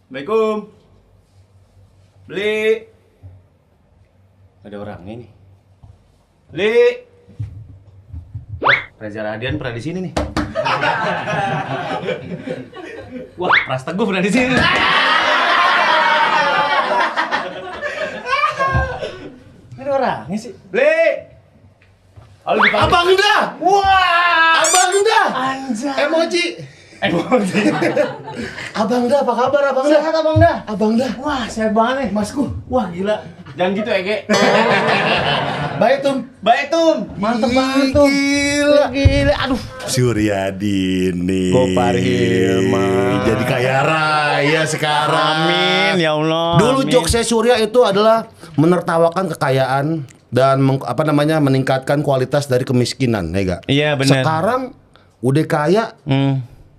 Assalamualaikum. Beli. Ada orangnya nih. Beli. Wah, Reza Radian pernah di sini nih. Wah, Pras Teguh pernah di sini. Ada orangnya sih. Beli. Halo, Abang dah. Wah, Abang dah. anjay. Emoji. Emoji. Abang dah, apa kabar Abang dah? Sehat Abang dah. Abang dah. Wah, sehat banget nih, Masku. Wah, gila. Jangan gitu, Ege. Baik Tum. Baik, Tum. Mantep banget, Tum. Gila. Aduh. Suryadi nih. Gopar Hilman. Jadi kaya raya sekarang. Amin, ya Allah. Dulu Amin. jokes Surya itu adalah menertawakan kekayaan dan meningkatkan kualitas dari kemiskinan, ya gak? Iya, benar. Sekarang udah kaya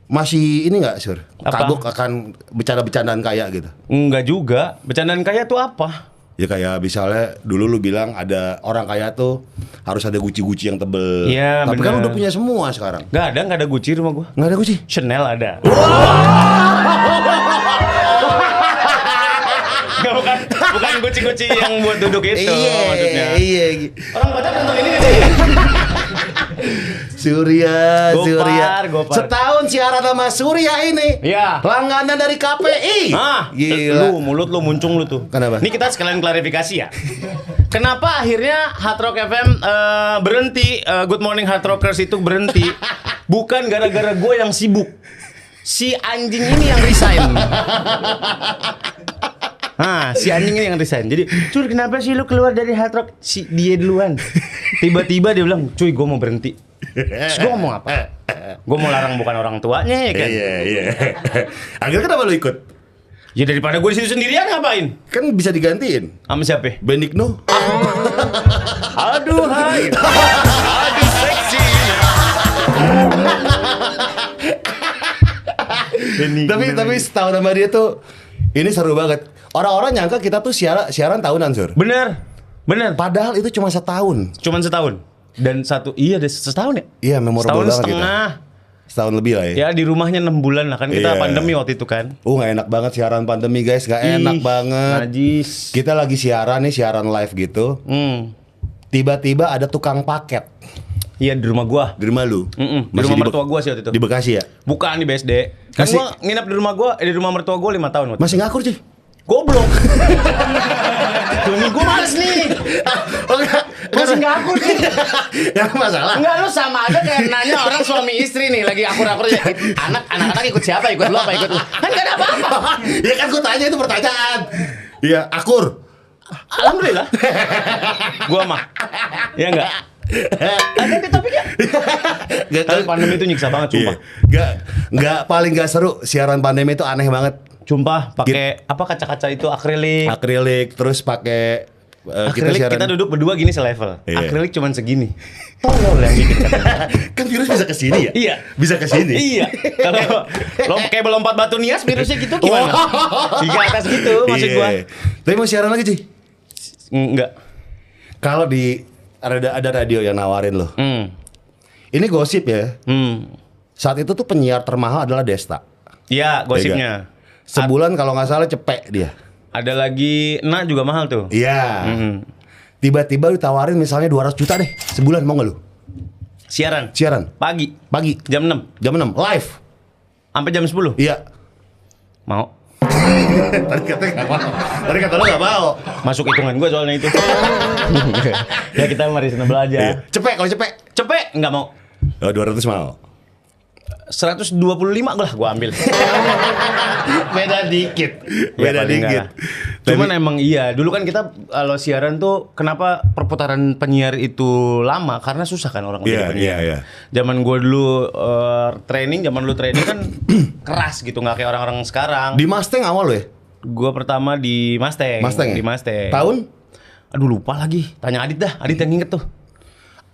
masih ini nggak Sur? Apa? Kagok akan bercanda-bercandaan kaya gitu. Enggak juga. Bercandaan kaya tuh apa? Ya kayak misalnya dulu lu bilang ada orang kaya tuh harus ada guci-guci yang tebel. Iya, Tapi kan bener. udah punya semua sekarang. Enggak ada Gucci rumah gua. Nggak ada guci. Chanel ada. bukan Gucci yang buat duduk itu maksudnya. Iya. Orang baca nonton ini nggak sih? Surya. Gopar. Setahun siaran sama Surya ini. Iya. Langganan dari KPI. Gila. Mulut lu muncung lu tuh. Kenapa? Ini kita sekalian klarifikasi ya. Kenapa akhirnya Hard Rock FM berhenti? Good Morning Hard Rockers itu berhenti. Bukan gara-gara gue yang sibuk. Si anjing ini yang resign. Si anjing ini yang resign. Jadi, Cur, kenapa sih lu keluar dari Hard Rock? Si dia duluan. Tiba-tiba dia bilang, cuy, gue mau berhenti. Terus gue ngomong apa? Gue mau larang bukan orang tuanya ya kan? Iya. Akhirnya kenapa lu ikut? Ya daripada gue di situ sendirian ngapain? Kan bisa digantiin. Sama siapa? Benigno. Aduh hai. Aduh seksi. Tapi setahun sama dia tuh ini seru banget. Orang-orang nyangka kita tuh siaran tahunan, Sur. Bener. Padahal itu cuma setahun. Cuman setahun. Dan setahun ya? Iya, memorable Setahun banget setengah. Setahun lebih lah ya. Ya di rumahnya 6 bulan lah kan kita Iya. pandemi waktu itu kan. Nggak enak banget siaran pandemi guys, nggak enak Ih, banget. Najis. Kita lagi siaran live gitu. Tiba-tiba ada tukang paket Iya di rumah gua. di rumah lu. Di rumah mertua gua sih waktu itu. Di Bekasi ya? Bukan di BSD. Kan Masih- gua nginep di rumah gua, di rumah mertua gua 5 tahun waktu. Masih ngakur sih. Goblok. Tuh gue males nih. Masih nggak akur nih. Yang masalah. Enggak, lu sama aja kayak nanya orang suami istri nih lagi akur-akur ya. Anak-anak ikut siapa? Ikut lu apa ikut lu? Kan gak ada apa-apa. Ya kan gue tanya itu pertanyaan. Iya, akur. Alhamdulillah. Gua mah. Ya enggak? Ada di topiknya. Tapi pandemi itu nyiksa banget, sumpah. Nggak paling nggak seru siaran pandemi itu aneh banget. Sumpah, pakai apa kaca-kaca itu akrilik. Akrilik terus pakai Akrilik kita duduk berdua gini selevel. Iya. Akrilik cuman segini. Tolol yang bikin katanya. Kan virus bisa ke sini ya? Iya. Bisa ke sini. Iya. Kalau kayak lompat batu nias virusnya gitu gimana? Di atas gitu maksud gua. Iya. Tapi mau siaran lagi sih. Enggak. Kalau ada radio yang nawarin loh. Ini gosip ya. Saat itu tuh penyiar termahal adalah Desta. Iya, gosipnya. Sebulan kalau nggak salah cepek dia. Ada lagi Nak juga mahal tuh. Iya. Tiba-tiba ditawarin misalnya 200 juta deh sebulan, mau nggak lu? Siaran Siaran pagi pagi jam 6 jam 6 live. sampai jam 10. Iya. Mau. Tadi katanya nggak mau. Tadi kata lu nggak mau. Masuk hitungan gua soalnya itu. Ya kita mari reasonable aja. Iya. Cepek kalau cepek. Cepet enggak mau. 200 mau. 125 lah gua ambil. Beda dikit. Ya, Beda paling dikit. enggak. Cuman emang iya, dulu kan kita kalau siaran tuh kenapa perputaran penyiar itu lama karena susah kan orang Iya, jadi penyiar. iya. Zaman gua dulu zaman lu training kan keras gitu, nggak kayak orang-orang sekarang. Di Mustang awal lo ya? Gua pertama di Mustang. Mustang ya? Di Mustang. Tahun? Aduh lupa lagi. Tanya Adit dah. Adit yang inget tuh.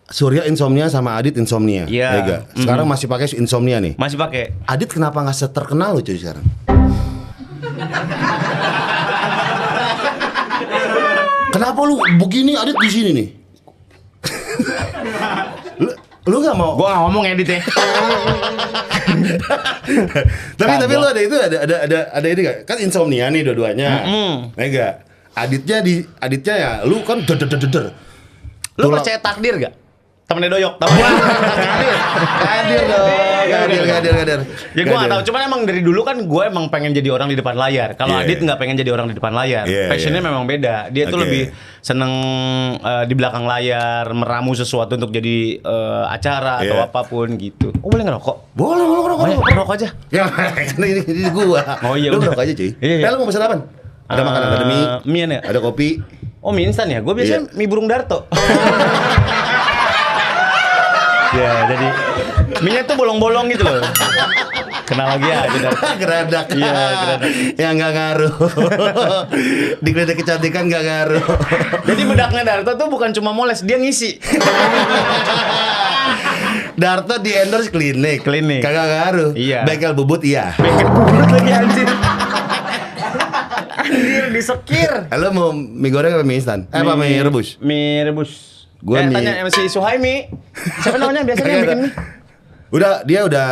Surya insomnia sama Adit insomnia. Iya. Ya nggak? Sekarang masih pakai insomnia nih. Masih pakai. Adit kenapa nggak seterkenal lo cuy sekarang? Kenapa lu begini Adit di sini nih? Lu nggak mau? Gua nggak ngomong edit ya. tapi lu ada itu ada ini gak? Kan insomnia nih dua-duanya. Enggak. Aditnya ya lu kan der. Lu percaya takdir gak? Temennya Doyok, tahu gua. Hadir dong. Hadir. Ya gue gak tahu, cuman emang dari dulu kan gue emang pengen jadi orang di depan layar. Kalau Adit nggak pengen jadi orang di depan layar. Passionnya memang beda. Dia tuh lebih seneng di belakang layar, meramu sesuatu untuk jadi acara atau apapun gitu. Oh boleh ngerokok? Boleh ngerokok. Ngerokok aja. Ya karena ini gua. Oh iya. Lu ngerokok aja cuy. Lu mau pesan apa? Ada makanan, ada mie, ya? ada kopi. Oh mie instan ya? Gue biasanya mie burung Darto. Ya, jadi mie-nya tuh bolong-bolong gitu loh. Kenal lagi aja Darto. Geradak. Iya, geradak. Yang nggak ngaruh. Di geradak kecantikan nggak ngaruh. Jadi bedaknya Darto tuh bukan cuma moles, dia ngisi. Darto di endorse klinik. Kagak ngaruh. Iya. Bengkel bubut iya. Bengkel bubut lagi anjir. Anjir disekir. Halo mau mie goreng apa mie instan? Apa mie rebus? Mie rebus. Gua tanya MC Suhaimi. Siapa namanya biasanya yang bikin mie? Dia udah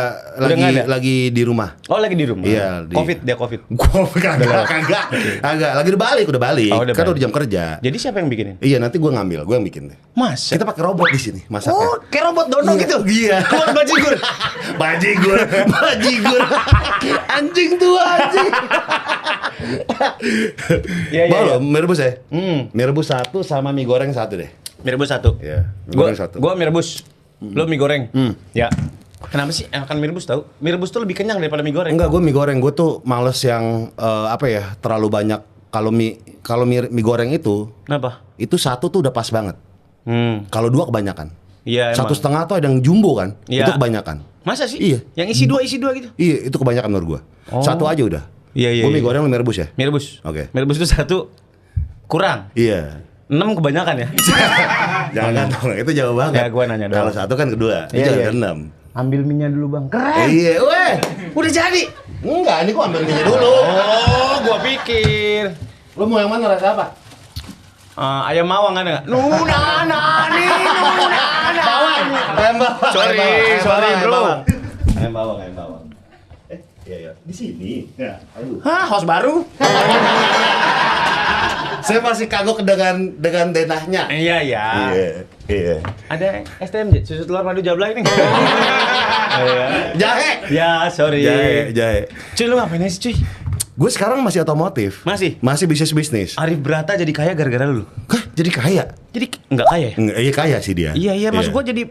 lagi di rumah. Oh, lagi di rumah. Iya, Covid. Kagak. Lagi udah balik. Oh, Kan udah jam kerja. Jadi siapa yang bikinin? Iya, nanti gue yang bikin deh. Mas. Kita pakai robot di sini masaknya. Oh, kayak robot dono gitu. Iya. Robot bajigur. Bajigur. Anjing tua anjing. Iya. Mau lo mie rebus ya? Mie rebus 1 sama mie goreng 1 deh. Mie rebus 1. Iya, mie goreng 1. Gua mie rebus. Lo mie goreng. Ya. Kenapa sih enakan mie rebus tahu? Mie rebus tuh lebih kenyang daripada mie goreng. Enggak, gue mie goreng. Gue tuh males yang terlalu banyak. Kalau mie goreng itu. Kenapa? Itu 1 tuh udah pas banget. Kalau 2 kebanyakan. Iya, 1,5 tuh ada yang jumbo kan. Iya. Itu kebanyakan. Masa sih? Iya. Yang isi dua gitu. Iya, itu kebanyakan menurut gue. 1 aja udah. Iya. Gue mie goreng, lu mie rebus ya? Mie rebus. Oke. Mie rebus itu 1 kurang. Iya. 6 kebanyakan ya. Jangan dong, itu jauh banget. Ya, gua nanya doang. Kalau 1 kan kedua, Iya, jangan iya. ke 6. Ambil minyak dulu bang. Keren. Iya, weh. Udah jadi. Enggak, ini gua ambil minyak dulu. Oh, gua pikir. Lu mau yang mana rasa apa? Ayam mawang ada nggak? Nunana. Bawang. Ayam bawang. Sorry bro. Ayam bawang. Iya. Di sini. Ya. Aduh. Hah, host baru? Saya masih kagok dengan denahnya. Iya. Iya. Ada STMJ, susu telur madu jablay nih. Jahe. Ya, sorry. Jahe. Cuy, lu ngapain sih, cuy? Gue sekarang masih otomotif. Masih bisnis. Arif Brata jadi kaya gara-gara lu. Hah, jadi kaya? Jadi enggak kaya ya? Iya kaya sih dia. Iya, maksud gue jadi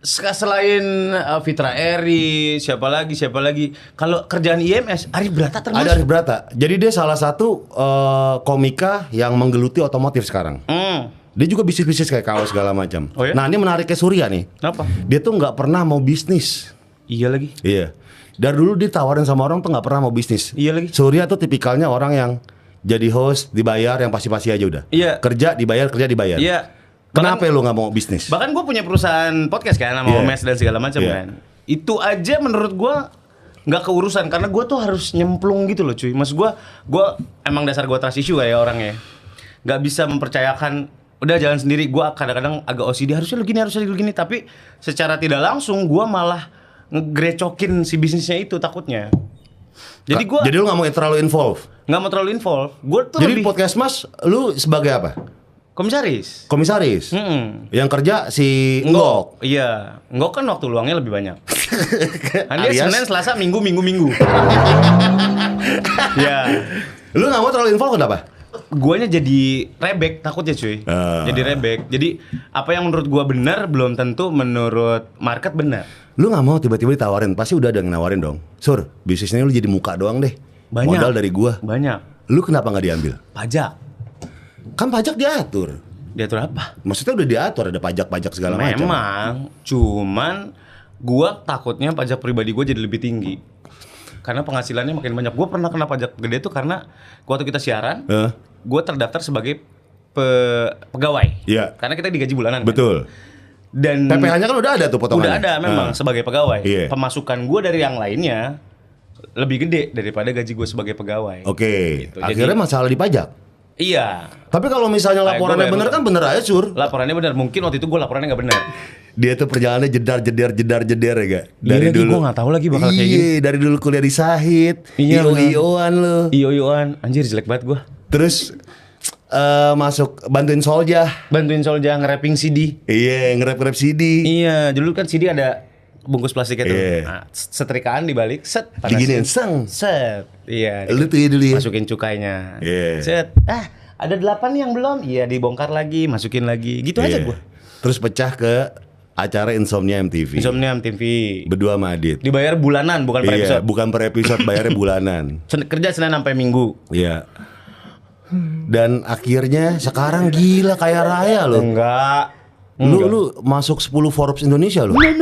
selain Fitra Eri, siapa lagi? Kalau kerjaan IMS, Arif Brata termasuk. Ada Arif Brata. Jadi dia salah satu komika yang menggeluti otomotif sekarang. Dia juga bisnis kayak kaos segala macam. Oh, ya? Nah ini menariknya Surya nih. Kenapa? Dia tuh nggak pernah mau bisnis. Iya lagi. Iya. Dari dulu ditawarin sama orang tuh nggak pernah mau bisnis. Iya lagi. Surya tuh tipikalnya orang yang jadi host dibayar yang pasti-pasti aja udah. Iya. Kerja dibayar. Iya. Kenapa lu nggak mau bisnis? Bahkan gue punya perusahaan podcast kan sama Omes dan segala macam kan. Itu aja menurut gue nggak keurusan karena gue tuh harus nyemplung gitu loh cuy. Maksud gue emang dasar gue trust issue kayak orangnya. Nggak bisa mempercayakan udah jalan sendiri. Gue kadang-kadang agak OCD harusnya begini. Tapi secara tidak langsung gue malah ngegrecokin si bisnisnya itu takutnya. Jadi lu nggak mau terlalu involve? Nggak mau terlalu involve. Gue tuh Jadi lebih podcast Mas, lu sebagai apa? Komisaris. Yang kerja si Nggok. Iya, Nggok kan waktu luangnya lebih banyak. Kan dia Alias? Senin, Selasa, Minggu. Ya. Lu nggak mau terlalu involve kenapa? Guanya jadi rebek takutnya cuy. Jadi rebek. Jadi apa yang menurut gua benar belum tentu menurut market benar. Lu nggak mau tiba-tiba ditawarin, pasti udah ada yang nawarin dong. Sur, bisnisnya lu jadi muka doang deh. Banyak. Modal dari gua. Banyak. Lu kenapa nggak diambil? Pajak. Kan pajak diatur. Diatur apa? Maksudnya udah diatur, ada pajak-pajak segala macam. Memang, cuman gua takutnya pajak pribadi gua jadi lebih tinggi. Karena penghasilannya makin banyak. Gua pernah kena pajak gede tuh karena waktu kita siaran, gua terdaftar sebagai pegawai. Iya. Karena kita digaji bulanan. Betul. Kan? Dan PPh-nya kan udah ada tuh potongannya. udah ada memang sebagai pegawai. Iya. Pemasukan gua dari yang lainnya lebih gede daripada gaji gua sebagai pegawai. Oke. Gitu. Akhirnya masalah di pajak. Iya. Tapi kalau misalnya laporannya bener kan bener aja, Sur. Laporannya benar. Mungkin waktu itu gue laporannya nggak benar. Dia tuh perjalanannya jedar ya gak? Dari dulu gue nggak tahu lagi bakal kayak gini. Dari dulu kuliah di Sahid. IO-IOan lo. IO-IOan, anjir jelek banget gue. Terus masuk bantuin Solja nge-rapping CD. Iya, nge-rap CD. Iya, dulu kan CD ada bungkus plastiknya tuh. Iya. Nah, setrikaan dibalik, set. Diginiin, seng. Set. Iya. Lu tuh ya dulu ya. Masukin cukainya. Iya. Set. Ada 8 yang belum. Iya, dibongkar lagi, masukin lagi. Gitu aja gua. Terus pecah ke acara Insomnia MTV. Berdua sama Adit. Dibayar bulanan, bukan per episode. Bukan per episode, bayarnya bulanan. Kerja Senin sampai Minggu. Iya. Dan akhirnya sekarang gila kaya raya lo. Enggak. Lu masuk 10 Forbes Indonesia lo. Bahkan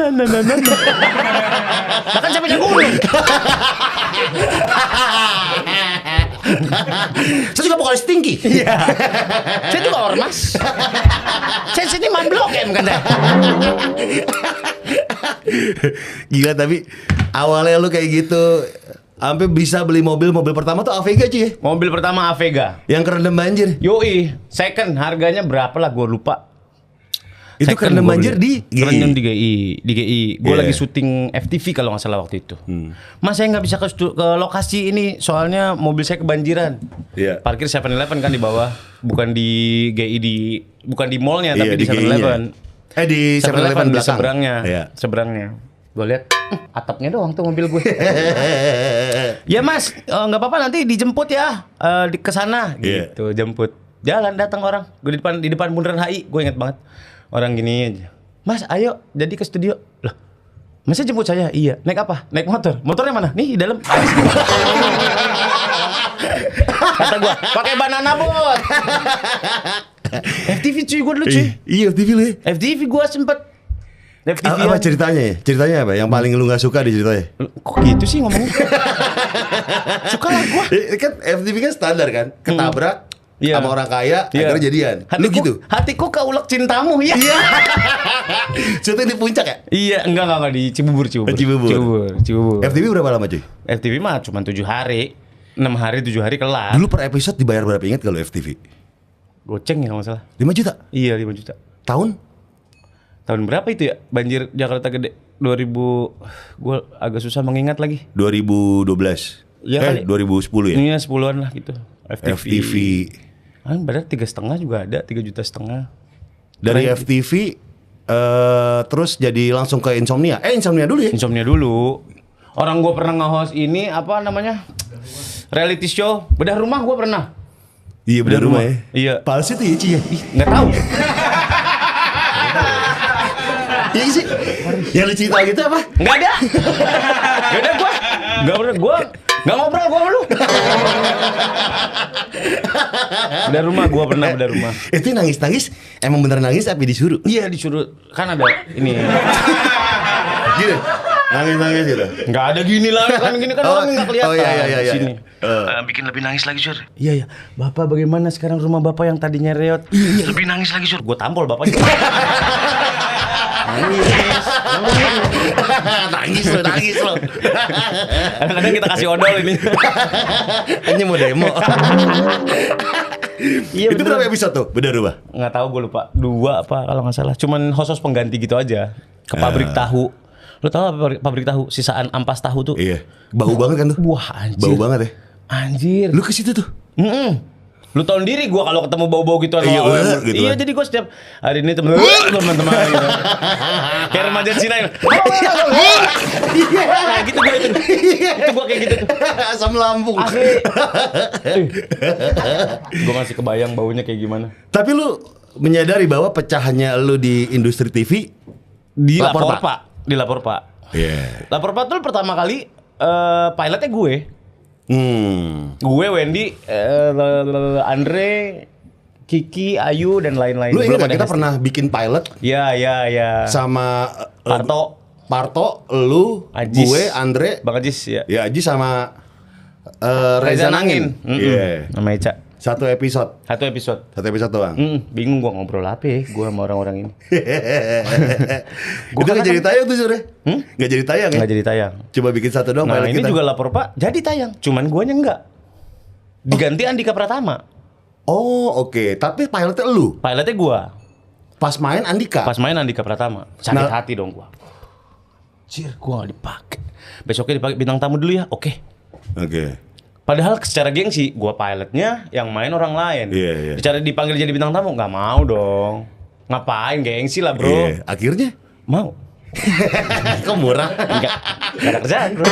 sampai jagung. Saya juga vokalis tinggi. Iya. Saya juga ormas. Saya sini man Blok M kan saya. Gila, tapi awalnya lu kayak gitu sampai bisa beli mobil pertama tuh Avega cuy ya? Mobil pertama Avega yang kerendam banjir. Yoi, second harganya berapa lah gue lupa. Itu kerendam banjir di Kerendam di GI. Gue lagi syuting FTV kalau nggak salah waktu itu. Mas saya nggak bisa ke lokasi ini soalnya mobil saya kebanjiran. Parkir 7-Eleven kan di bawah, bukan di GI bukan di mallnya tapi di 7-Eleven. Di 7-Eleven di belakang. Seberangnya. Gue lihat atapnya doang tuh mobil gue. Ya mas, nggak apa-apa nanti dijemput ya ke sana gitu. Jemput. Jalan datang orang. Gue di depan bundaran HI. Gue inget banget. Orang gini aja. Mas, ayo jadi ke studio. Loh. Masnya jemput saya? Iya. Naik apa? Naik motor. Motornya mana? Nih di dalam. Kata gue, pakai banana boat. FTV cuy, gue dulu cuy. Iya, FTV lu ya. FTV gue sempet. Apa ceritanya ya? Ceritanya apa? Yang paling lu gak suka di ceritanya? Kok gitu sih ngomongnya? Suka lah gue. Kan FTV kan standar kan? Ketabrak sama orang kaya, akhirnya jadian. Lu gitu? Hatiku keulek cintamu ya. Iya. Syuting di puncak ya? Iya, enggak di Cibubur. FTV berapa lama cuy? FTV mah cuma 7 hari. 6 hari, 7 hari kelar. Dulu per episode dibayar berapa, ingat kalau FTV? Goceng ya kalau nggak salah. 5 juta? Iya 5 juta. Tahun berapa itu ya? Banjir Jakarta gede 2000. Gue agak susah mengingat lagi. 2012. Iya 2010 ya? Iya 10-an lah gitu. FTV. Berarti 3,5 juga ada, 3,5 juta. Dari FTV terus jadi langsung ke Insomnia. Insomnia dulu ya? Insomnia dulu. Orang gue pernah nge-host ini apa namanya? Reality show. Bedah rumah gue pernah. Iya bedah rumah ya? Iya. Palsu tuh ya Ci ya? Nggak tahu. Iya sih. Yang lu cerita gitu apa? Nggak ada. Nggak ada gue. Nggak pernah gue. Nggak ngobrol gue sama lu. Bedah rumah gue pernah bedah rumah. Itu nangis-nangis emang beneran nangis tapi disuruh? Iya disuruh. Kan ada ini. Gitu? Nangis-nangis gitu? Nggak ada gini lah. Kan gini kan orang nggak kelihatan. Oh iya. Sini. Bikin lebih nangis lagi, Sur. Iya. Bapak bagaimana sekarang rumah bapak yang tadinya reot? Iya. Lebih nangis lagi, Sur. Gue tampol bapaknya. Nangis lo. Kadang-kadang kita kasih odol ini. Hanya mau demo. Iya, itu berapa episode tuh? Bener rumah? Nggak tahu gue lupa. 2 apa kalau nggak salah. Cuman host pengganti gitu aja. Ke pabrik tahu. Lo tau apa pabrik tahu? Sisaan ampas tahu tuh. Iya. Bau banget kan tuh? Wah anjir. Bau banget ya? Anjir. Lu ke situ tuh? Lu tau sendiri gue kalau ketemu bau-bau gitu gitu gitu iya, jadi gue setiap hari ini teman-teman gitu. Kayak remaja Cina gitu. Nah, gitu gue itu. Itu gue kayak gitu tuh. Asam lambung. Gue masih kebayang baunya kayak gimana. Tapi lu menyadari bahwa pecahannya lu di industri TV di Lapor Pak. Di Lapor Pak. Iya. Lapor Pak tuh pertama kali pilotnya gue. Gue, Wendy, Andre, Kiki, Ayu dan lain-lain. Lu ingat kita pernah bikin pilot? Iya. Sama Parto, lu, Ajis, gue, Andre, Bang Ajis ya. Ya Ajis sama Reza Nangin. Iya. Nama Eca. Satu episode doang. Bingung gue ngobrol apa ya gue sama orang-orang ini. Itu gak jadi tayang tuh Sore? Gak jadi tayang ya? Gak jadi tayang. Coba bikin satu doang. Nah ini kita juga Lapor Pak jadi tayang. Cuman guanya enggak. Diganti Andika Pratama. Oh oke. Tapi pilotnya lu? Pilotnya gua. Pas main Andika. Pas main Andika Pratama. Sakit Nah. hati dong gua. Cir, gua gak dipakai. Besoknya dipakai bintang tamu dulu ya. Oke. Oke. Padahal secara gengsi, gua pilotnya yang main orang lain. Iya. Bicara dipanggil jadi bintang tamu, nggak mau dong. Ngapain gengsi lah bro. Iya. Akhirnya Mau. kok murah. Gak ada kerjaan bro.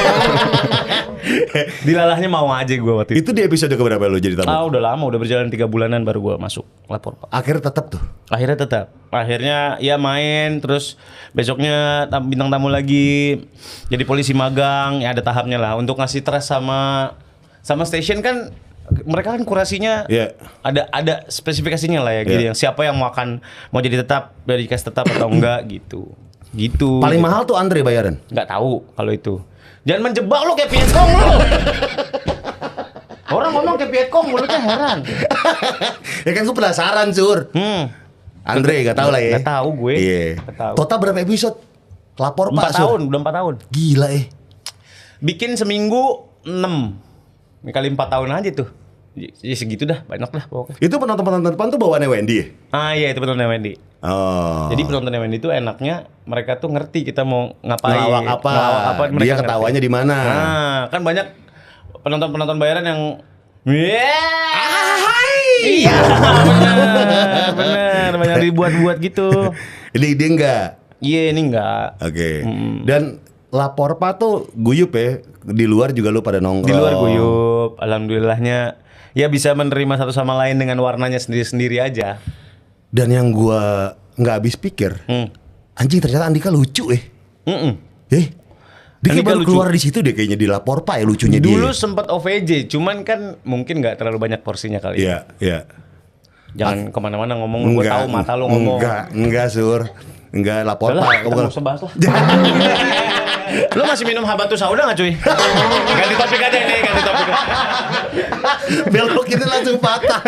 Dilalahnya mau aja gua waktu itu. Itu di episode keberapa lu jadi tamu? Udah lama, udah berjalan 3 bulanan baru gua masuk lapor Pak. Akhirnya tetap tuh. Akhirnya tetap. Akhirnya ya main, terus besoknya bintang tamu lagi. Jadi polisi magang, ya ada tahapnya lah. Untuk ngasih trust sama station kan, mereka kan kurasinya Iya. ada spesifikasinya lah ya. Gitu. Iya. Yang siapa yang mau jadi tetap, dari cast tetap atau enggak gitu. Gitu. Paling mahal tuh Andre bayaran. Nggak tahu kalau itu. Jangan menjebak lo kayak Pietkong lo. Orang ngomong kayak Pietkong, mulutnya heran. Ya kan gue penasaran, Sur. Andre gak tahu lah ya. Nggak tahu gue. Iya. Nggak tahu. Total berapa episode? Lapor 4 Pak Sur. tahun, udah 4 tahun. Gila Bikin seminggu 6 kali 4 tahun aja tuh. Ya segitu dah, banyak lah pokoknya. Itu penonton depan tuh bawaannya Wendy ya? Iya itu penonton Wendy. Oh. Jadi penonton Wendy itu enaknya mereka tuh ngerti kita mau ngapain, ngelawak apa, mereka dia ngerti. ketawanya di mana. Nah, kan banyak penonton bayaran yang iya, bener, banyak dibuat-buat gitu. Ini dia enggak. Iya, ini enggak. Oke. Dan lapor Pak tuh guyup ya. Di luar juga lu pada nongkrong. Di luar guyup, alhamdulillahnya ya bisa menerima satu sama lain dengan warnanya sendiri-sendiri aja. Dan yang gua nggak habis pikir, anjing ternyata Andika lucu dia kayak Andika baru lucu. keluar di situ deh kayaknya di lapor Pak ya lucunya Dulu dia. sempat OVJ, cuman kan mungkin nggak terlalu banyak porsinya kali. Iya, iya. Jangan kemana-mana ngomong, gue tahu mata lu ngomong. Enggak, Sur. Enggak lapor Udah lah, Pak. kita nggak usah bahas lah. Lu masih minum habatus sauda nggak cuy? Ganti topik aja ini, ganti topik. Belok kita langsung patah.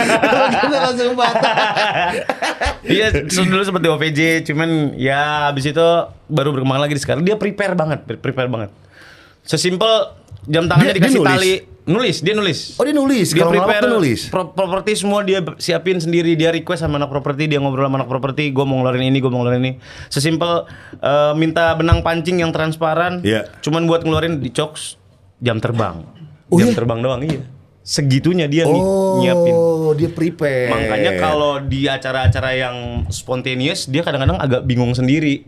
Iya, dulu seperti OVJ, cuman ya abis itu baru berkembang lagi sekarang. Dia prepare banget. Sesimpel jam tangannya Dia dikasih nulis? tali, dia nulis. Oh, dia nulis. Dia Kalau ngelawak prepare tuh nulis. properti semua dia siapin sendiri, dia request sama anak properti, dia ngobrol sama anak properti, gue mau ngeluarin ini. Sesimpel minta benang pancing yang transparan, Iya. cuman buat ngeluarin di Cox jam terbang. Oh, Jam iya? terbang doang, iya. Segitunya dia Oh, nyiapin. dia prepare. Makanya kalau di acara-acara yang spontaneous, dia kadang-kadang agak bingung sendiri.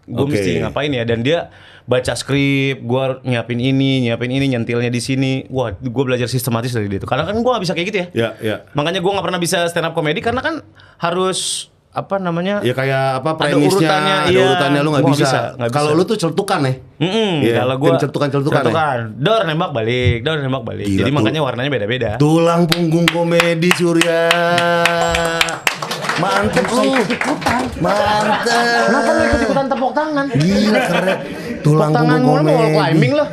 Gue Oke. mesti ngapain ya? Dan dia baca skrip, gue nyiapin ini, nyentilnya di sini. Wah, gue belajar sistematis dari dia tuh. Karena kan gue gak bisa kayak gitu ya. Ya, ya. Makanya gue gak pernah bisa stand up comedy karena kan harus apa namanya? Ya kayak apa Ada premisnya, urutannya, ada iya. urutannya lu nggak Gua bisa. nggak Kalau bisa. lu tuh celtukan ya. Iya, Kalau gue tim celtukan ya? Dor nembak balik. Gila, Jadi tuh. makanya warnanya beda-beda. Tulang punggung komedi Surya. Mantep lu. Mantep. Kenapa lu ikut-ikutan tepuk tangan? Gila keren. Tulang Tepuk tangan punggung mulu mau komedi. climbing lo.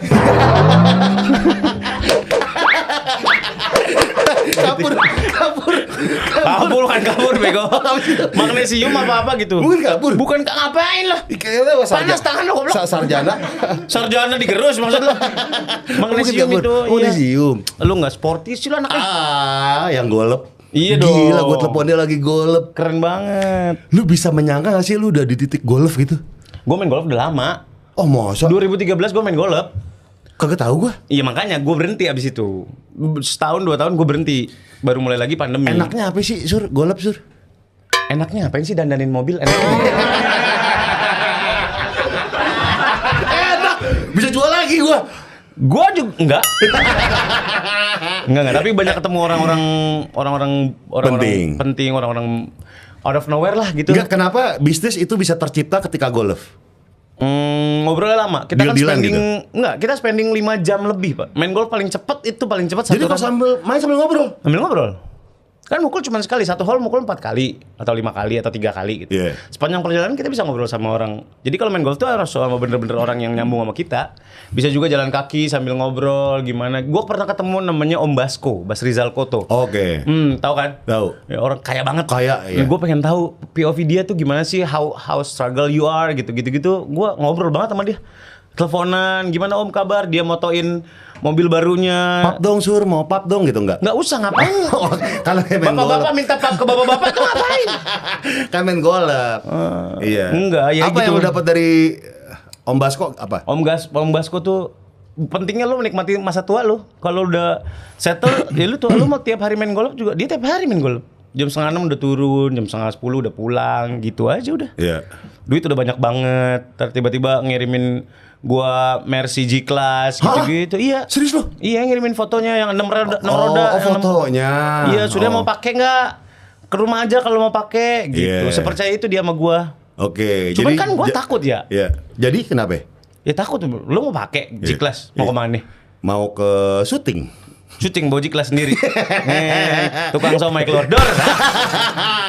Kabur kan kabur bego. Magnesium apa gitu. Bukan kabur. Bukan ngapain lo? Kayaknya Panas tangan lo goblok. Sarjana. Sarjana digerus maksud lo. Magnesium Bukan itu. kabur. Magnesium. Iya. Lu enggak sporty sih lo anaknya. Yang golep. Iya Gila, dong. gue teleponnya lagi golep. Keren banget. Lu bisa menyangka gak sih lu udah di titik golf gitu? Gue main golf udah lama. Oh masa? 2013 gue main golf. Kagak tahu gua. Iya makanya gue berhenti abis itu. Setahun 2 tahun gue berhenti. Baru mulai lagi pandemi. Enaknya apa sih, Sur? Golep, Sur? Enaknya apain sih dandanin mobil? Enaknya. Enak. Bisa jual lagi gua. Gua juga enggak. Enggak, tapi banyak ketemu orang-orang penting, orang-orang out of nowhere lah gitu. Enggak, kenapa bisnis itu bisa tercipta ketika golf? Ngobrolnya lama. Kita kan Deal-dealan spending gitu? enggak, kita spending 5 jam lebih, Pak. Main golf paling cepat Jadi kalau main sambil ngobrol. sambil ngobrol. Kan mukul cuma sekali, satu hole mukul 4 kali atau 5 kali atau 3 kali gitu. Iya. Sepanjang perjalanan kita bisa ngobrol sama orang. Jadi kalau main golf tuh harus sama bener-bener orang yang nyambung sama kita. Bisa juga jalan kaki sambil ngobrol gimana. Gue pernah ketemu namanya Om Basko, Bas Rizal Koto. Oke. Tahu kan? Tahu. Ya, orang kaya banget. Kaya, iya. Gue pengen tahu POV dia tuh gimana sih, how struggle you are gitu. Gue ngobrol banget sama dia. teleponan, gimana Om kabar? Dia motoin mobil barunya. Pap dong Sur, mau pap dong gitu enggak? Nggak usah ngapain. Kalau kayak main golf. Bapak-bapak minta pap ke bapak-bapak tuh ngapain? Kan main golf. Iya. Enggak, ya apa gitu. yang lu dapat dari Om Basko apa? Om Basko tuh pentingnya lu menikmati masa tua lu. Kalau udah settle, ya lu tua lu mau tiap hari main golf juga. Dia tiap hari main golf. Jam 5:30 udah turun, jam 9:30 udah pulang, gitu aja udah. Iya. Duit udah banyak banget. Ntar tiba-tiba ngirimin gua Mercy G-Class gitu-gitu. Iya. Serius lu? Iya, ngirimin fotonya yang 6 roda. Oh, yang fotonya. Iya, sudah mau pakai nggak? Ke rumah aja kalau mau pakai gitu. Iya. Sepercaya itu dia sama gua. Oke, Cuman kan gua takut ya. Iya. Jadi kenapa? Ya takut, lu mau pakai G-Class, mau Iya. kemana nih? Mau ke syuting. Syuting bawa G-Class sendiri. Tukang somai keluar door.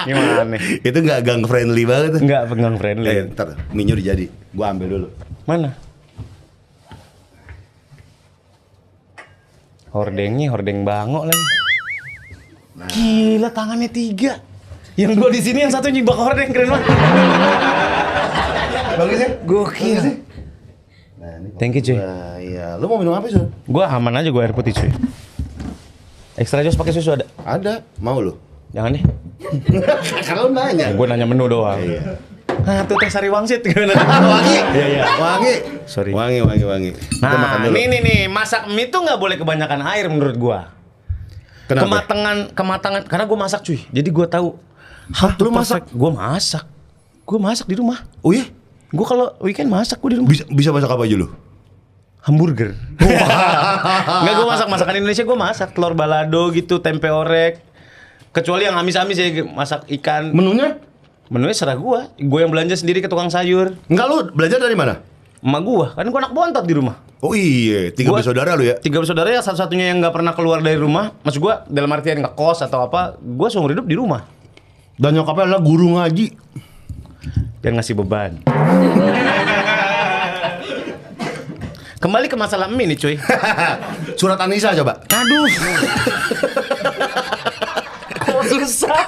Gimana nih? Itu nggak gang friendly banget. Enggak pegang friendly. Ntar minyak udah jadi. Gua ambil dulu. Mana? Hordeng bangok lagi. Gila tangannya 3. Yang 2 di sini, yang 1 nyibak hordeng, keren banget. Bagus ya? Gokil. Nah, ini Thank you cuy. Nah, iya. Lu mau minum apa, Sur? Gua aman aja, gua air putih cuy. Ekstra jos pakai susu ada? Ada. Mau lu? Jangan deh. Kalau nanya. Gua nanya menu doang. Iya. Nah, tuh teh sari wangsit gimana? Wangi. Iya, iya. Wangi. Sorry. Wangi. Kita makan Nah, dulu. nih, masak mie tuh nggak boleh kebanyakan air menurut gua. Kenapa? Kematangan, karena gua masak cuy. Jadi gua tahu. Hah, lu masak? Gua masak di rumah. Oh iya? Gua kalau weekend masak gua di rumah. Bisa masak apa aja lu? Hamburger. Nggak, gua masakan Indonesia gua masak telur balado gitu, tempe orek. Kecuali yang amis-amis ya masak ikan. Menunya serah gua yang belanja sendiri ke tukang sayur. Enggak, lu belajar dari mana? Emak gua anak bontot di rumah. Oh iya, 3 Gua- bersaudara lu ya? 3 bersaudara ya, satu-satunya yang nggak pernah keluar dari rumah. Maksud gua dalam artian ngekos atau apa, gua seumur hidup di rumah. Dan nyokapnya adalah guru ngaji. Dan ngasih beban. Kembali ke masalah mie nih cuy. Surat An-Nisa coba. Aduh. Kok susah?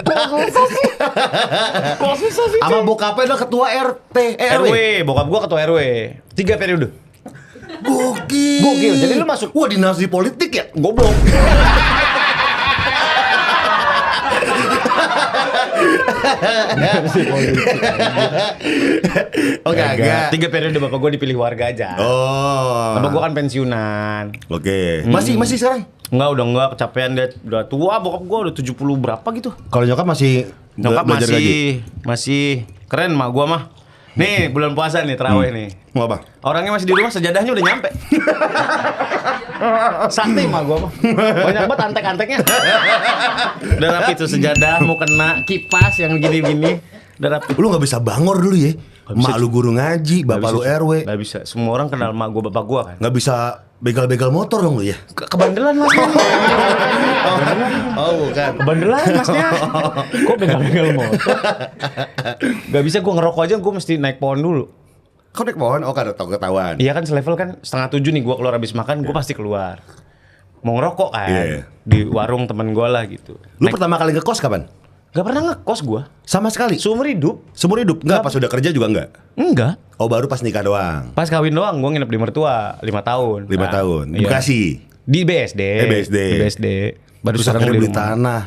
Kok susah sih? Sama bokapnya adalah ketua RT, RW, bokap gua ketua RW. 3 periode. Gokil. Jadi lu masuk. Wah, dinasti politik ya? Goblok. Oke, agak. 3 periode bapak gua dipilih warga aja. Oh. Bapak gua kan pensiunan. Oke. Masih sekarang? Enggak kecapean, dia udah tua, bokap gua udah 70 berapa gitu. Kalau nyokap masih Nyokap belajar ngaji? masih keren mak gua mah. Nih bulan puasa nih terawih nih. Mau apa? Orangnya masih di rumah, sejadahnya udah nyampe. Sakti mak gua mah. Banyak banget antek-anteknya. Udah rapi tuh sejadah, mau kena kipas yang gini-gini. Udah rapi. Lu gak bisa bangor dulu ya? Mak lu guru ngaji, bapak lu RW. Gak bisa. Semua orang kenal mak gua, bapak gua kan. Gak bisa begal-begal motor dong lu ya? Kebandelan mas. Oh bukan. Kebandelan masnya. Kok begal-begal motor? Gak bisa, gua ngerokok aja gua mesti naik pohon dulu. Kau naik pohon? Oh kan ketahuan. Iya kan selevel kan 6:30 nih gua keluar habis makan, gua pasti keluar. Mau ngerokok kan Iya. di warung temen gua lah gitu. Lu pertama kali ngekos kapan? Gak pernah ngekos gua. Sama sekali? Seumur hidup? Seumur hidup? Enggak, pas udah kerja juga enggak? Enggak. Oh baru pas nikah doang? Pas kawin doang gua nginep di mertua 5 tahun. 5 tahun? Di Iya. Bekasi? Di BSD. BSD. Di BSD. Baru Terus sekarang akhirnya gua di beli rumah. tanah.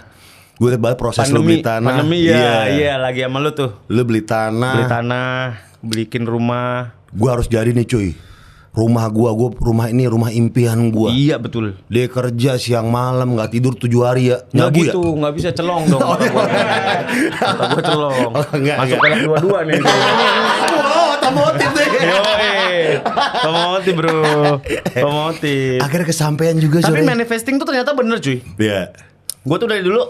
Gue liat banget proses lu beli tanah. Pandemi iya lagi sama lu tuh. Lu beli tanah. Beli tanah, bikin rumah. Gue harus jadi nih cuy. Rumah ini rumah impian gua. Iya betul. Dia kerja siang malam nggak tidur 7 hari ya. Nggak Nyabu gitu, nggak bisa celong dong. Mata gua celong. Oh, enggak, Masuk enggak. pelek dua-dua nih. Wow, otomotif deh. Yoi, otomotif bro, otomotif. Akhirnya kesampaian juga Tapi sore. manifesting tuh ternyata bener cuy. Iya. Gue tuh dari dulu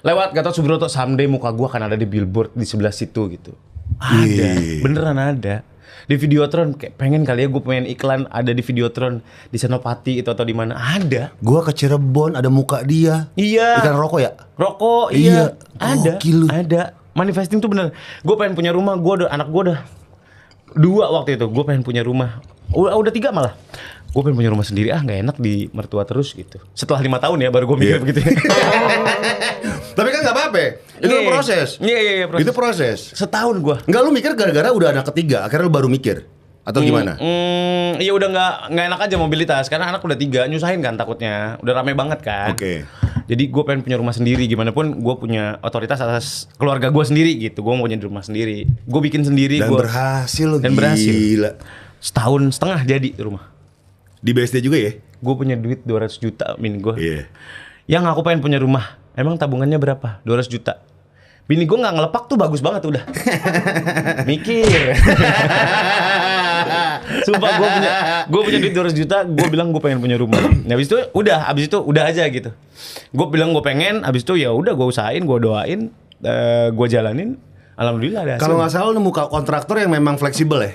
lewat Gatot Subroto, someday muka gue akan ada di billboard di sebelah situ gitu. Ada, Ih. beneran ada. Di Videotron, kayak pengen kali ya gue pengen iklan ada di Videotron di Senopati itu atau di mana ada. Gua ke Cirebon ada muka dia. Iya. Ikan rokok ya? Rokok, Iya. iya. Ada, Gokil lu. ada. Manifesting tuh bener. Gue pengen punya rumah, anak gue udah 2 waktu itu. Gue pengen punya rumah. Udah 3 malah. Gue pengen punya rumah sendiri, nggak enak di mertua terus gitu. Setelah 5 tahun ya baru gue mikir Iya. begitu. Tapi kan nggak apa-apa. Itu Iya. proses. Iya, proses. Itu proses. Setahun gue. Enggak, lu mikir gara-gara udah anak ketiga, akhirnya lu baru mikir. Atau gimana? Iya udah nggak enak aja mobilitas karena anak udah 3, nyusahin kan takutnya. Udah rame banget kan. Oke. Jadi gue pengen punya rumah sendiri, gimana pun gue punya otoritas atas keluarga gue sendiri gitu. Gue mau punya rumah sendiri. Gue bikin sendiri. Dan berhasil loh, gila. Setahun setengah jadi rumah. Di BSD juga ya? Gue punya duit 200 juta bini gue. Iya. Yang aku pengen punya rumah. Emang tabungannya berapa? 200 juta. Bini gue nggak ngelepak tuh bagus banget udah. Mikir. Sumpah gue punya duit 200 juta, gue bilang gue pengen punya rumah. Habis itu udah aja gitu. Gue bilang gue pengen, habis itu ya udah gue usahain, gue doain, gue jalanin. Alhamdulillah ada hasil. Kalau nggak salah lu nemu kontraktor yang memang fleksibel ya?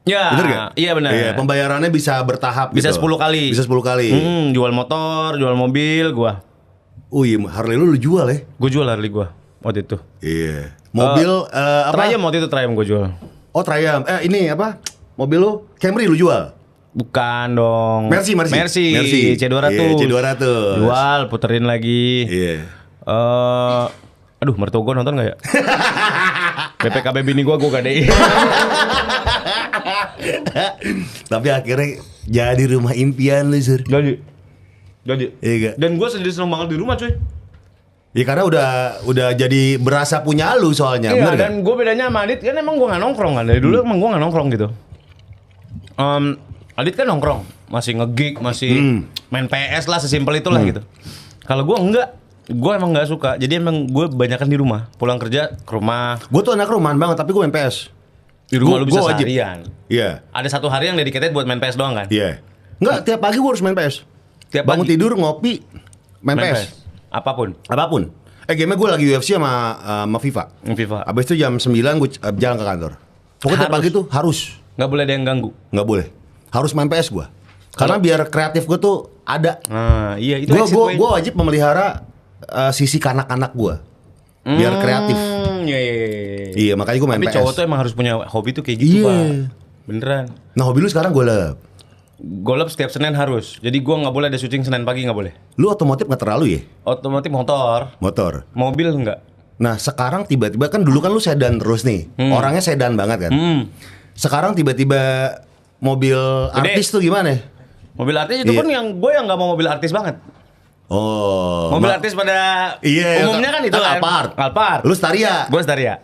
Ya, bener gak? Iya benar. Iya, pembayarannya bisa bertahap Bisa gitu. 10 kali. Bisa 10 kali. Jual motor, jual mobil, gue. Iya, Harley lu jual ya? Gue jual Harley gue waktu itu. Iya. Mobil apa? Triumph waktu itu Triumph gue jual. Oh, Triumph. Ini apa? Mobil lu Camry lu jual? Bukan dong. Mercy. C200. Iya, C200. Jual, puterin lagi. Iya. Aduh, mertua gue nonton gak ya? BPKB bini gue gadein. Tapi akhirnya jadi rumah impian lu, Sur. Jadi. Iya gak? Dan gue sendiri seneng banget di rumah, cuy. Ya karena udah jadi berasa punya lu soalnya, Iya, bener gak? dan gue bedanya sama Adit kan emang gue gak nongkrong kan. Dari dulu emang gue gak nongkrong gitu. Adit kan nongkrong, masih nge-gig, masih main PS lah, sesimpel itulah gitu. Kalau gue enggak, gue emang nggak suka. Jadi emang gue banyakan di rumah. Pulang kerja ke rumah. Gue tuh anak rumahan banget, tapi gue main PS. Di rumah lu bisa wajib. seharian. Iya. Ada satu hari yang dedicated buat main PS doang kan? Iya. Enggak, tiap pagi gue harus main PS. Tiap Bangun pagi? tidur, ngopi, main PS. Apapun. Apapun. Game-nya gue lagi UFC sama FIFA. FIFA. Abis itu jam 9 gue jalan ke kantor. Pokoknya tiap Harus. pagi tuh harus. Nggak boleh ada yang ganggu. Nggak boleh. Harus main PS gue. Karena biar kreatif gue tuh ada. Nah, iya itu Gue wajib memelihara sisi kanak-kanak gue. Biar kreatif. Iya. Iya, makanya gue main Tapi PS. cowok tuh emang harus punya hobi tuh kayak gitu, Iya. Pak. Beneran. Nah, hobi lu sekarang golf. Golf setiap Senin harus. Jadi gua nggak boleh ada syuting Senin pagi, nggak boleh. Lu otomotif nggak terlalu ya? Otomotif motor. Mobil nggak. Nah, sekarang tiba-tiba kan dulu kan lu sedan terus nih. Orangnya sedan banget kan. Sekarang tiba-tiba mobil artis tuh gimana? Mobil artis itu Iya. pun yang gue yang nggak mau mobil artis banget. Oh. Mobil artis pada umumnya kan itu kan. Alphard. Lu Staria. Gue Staria.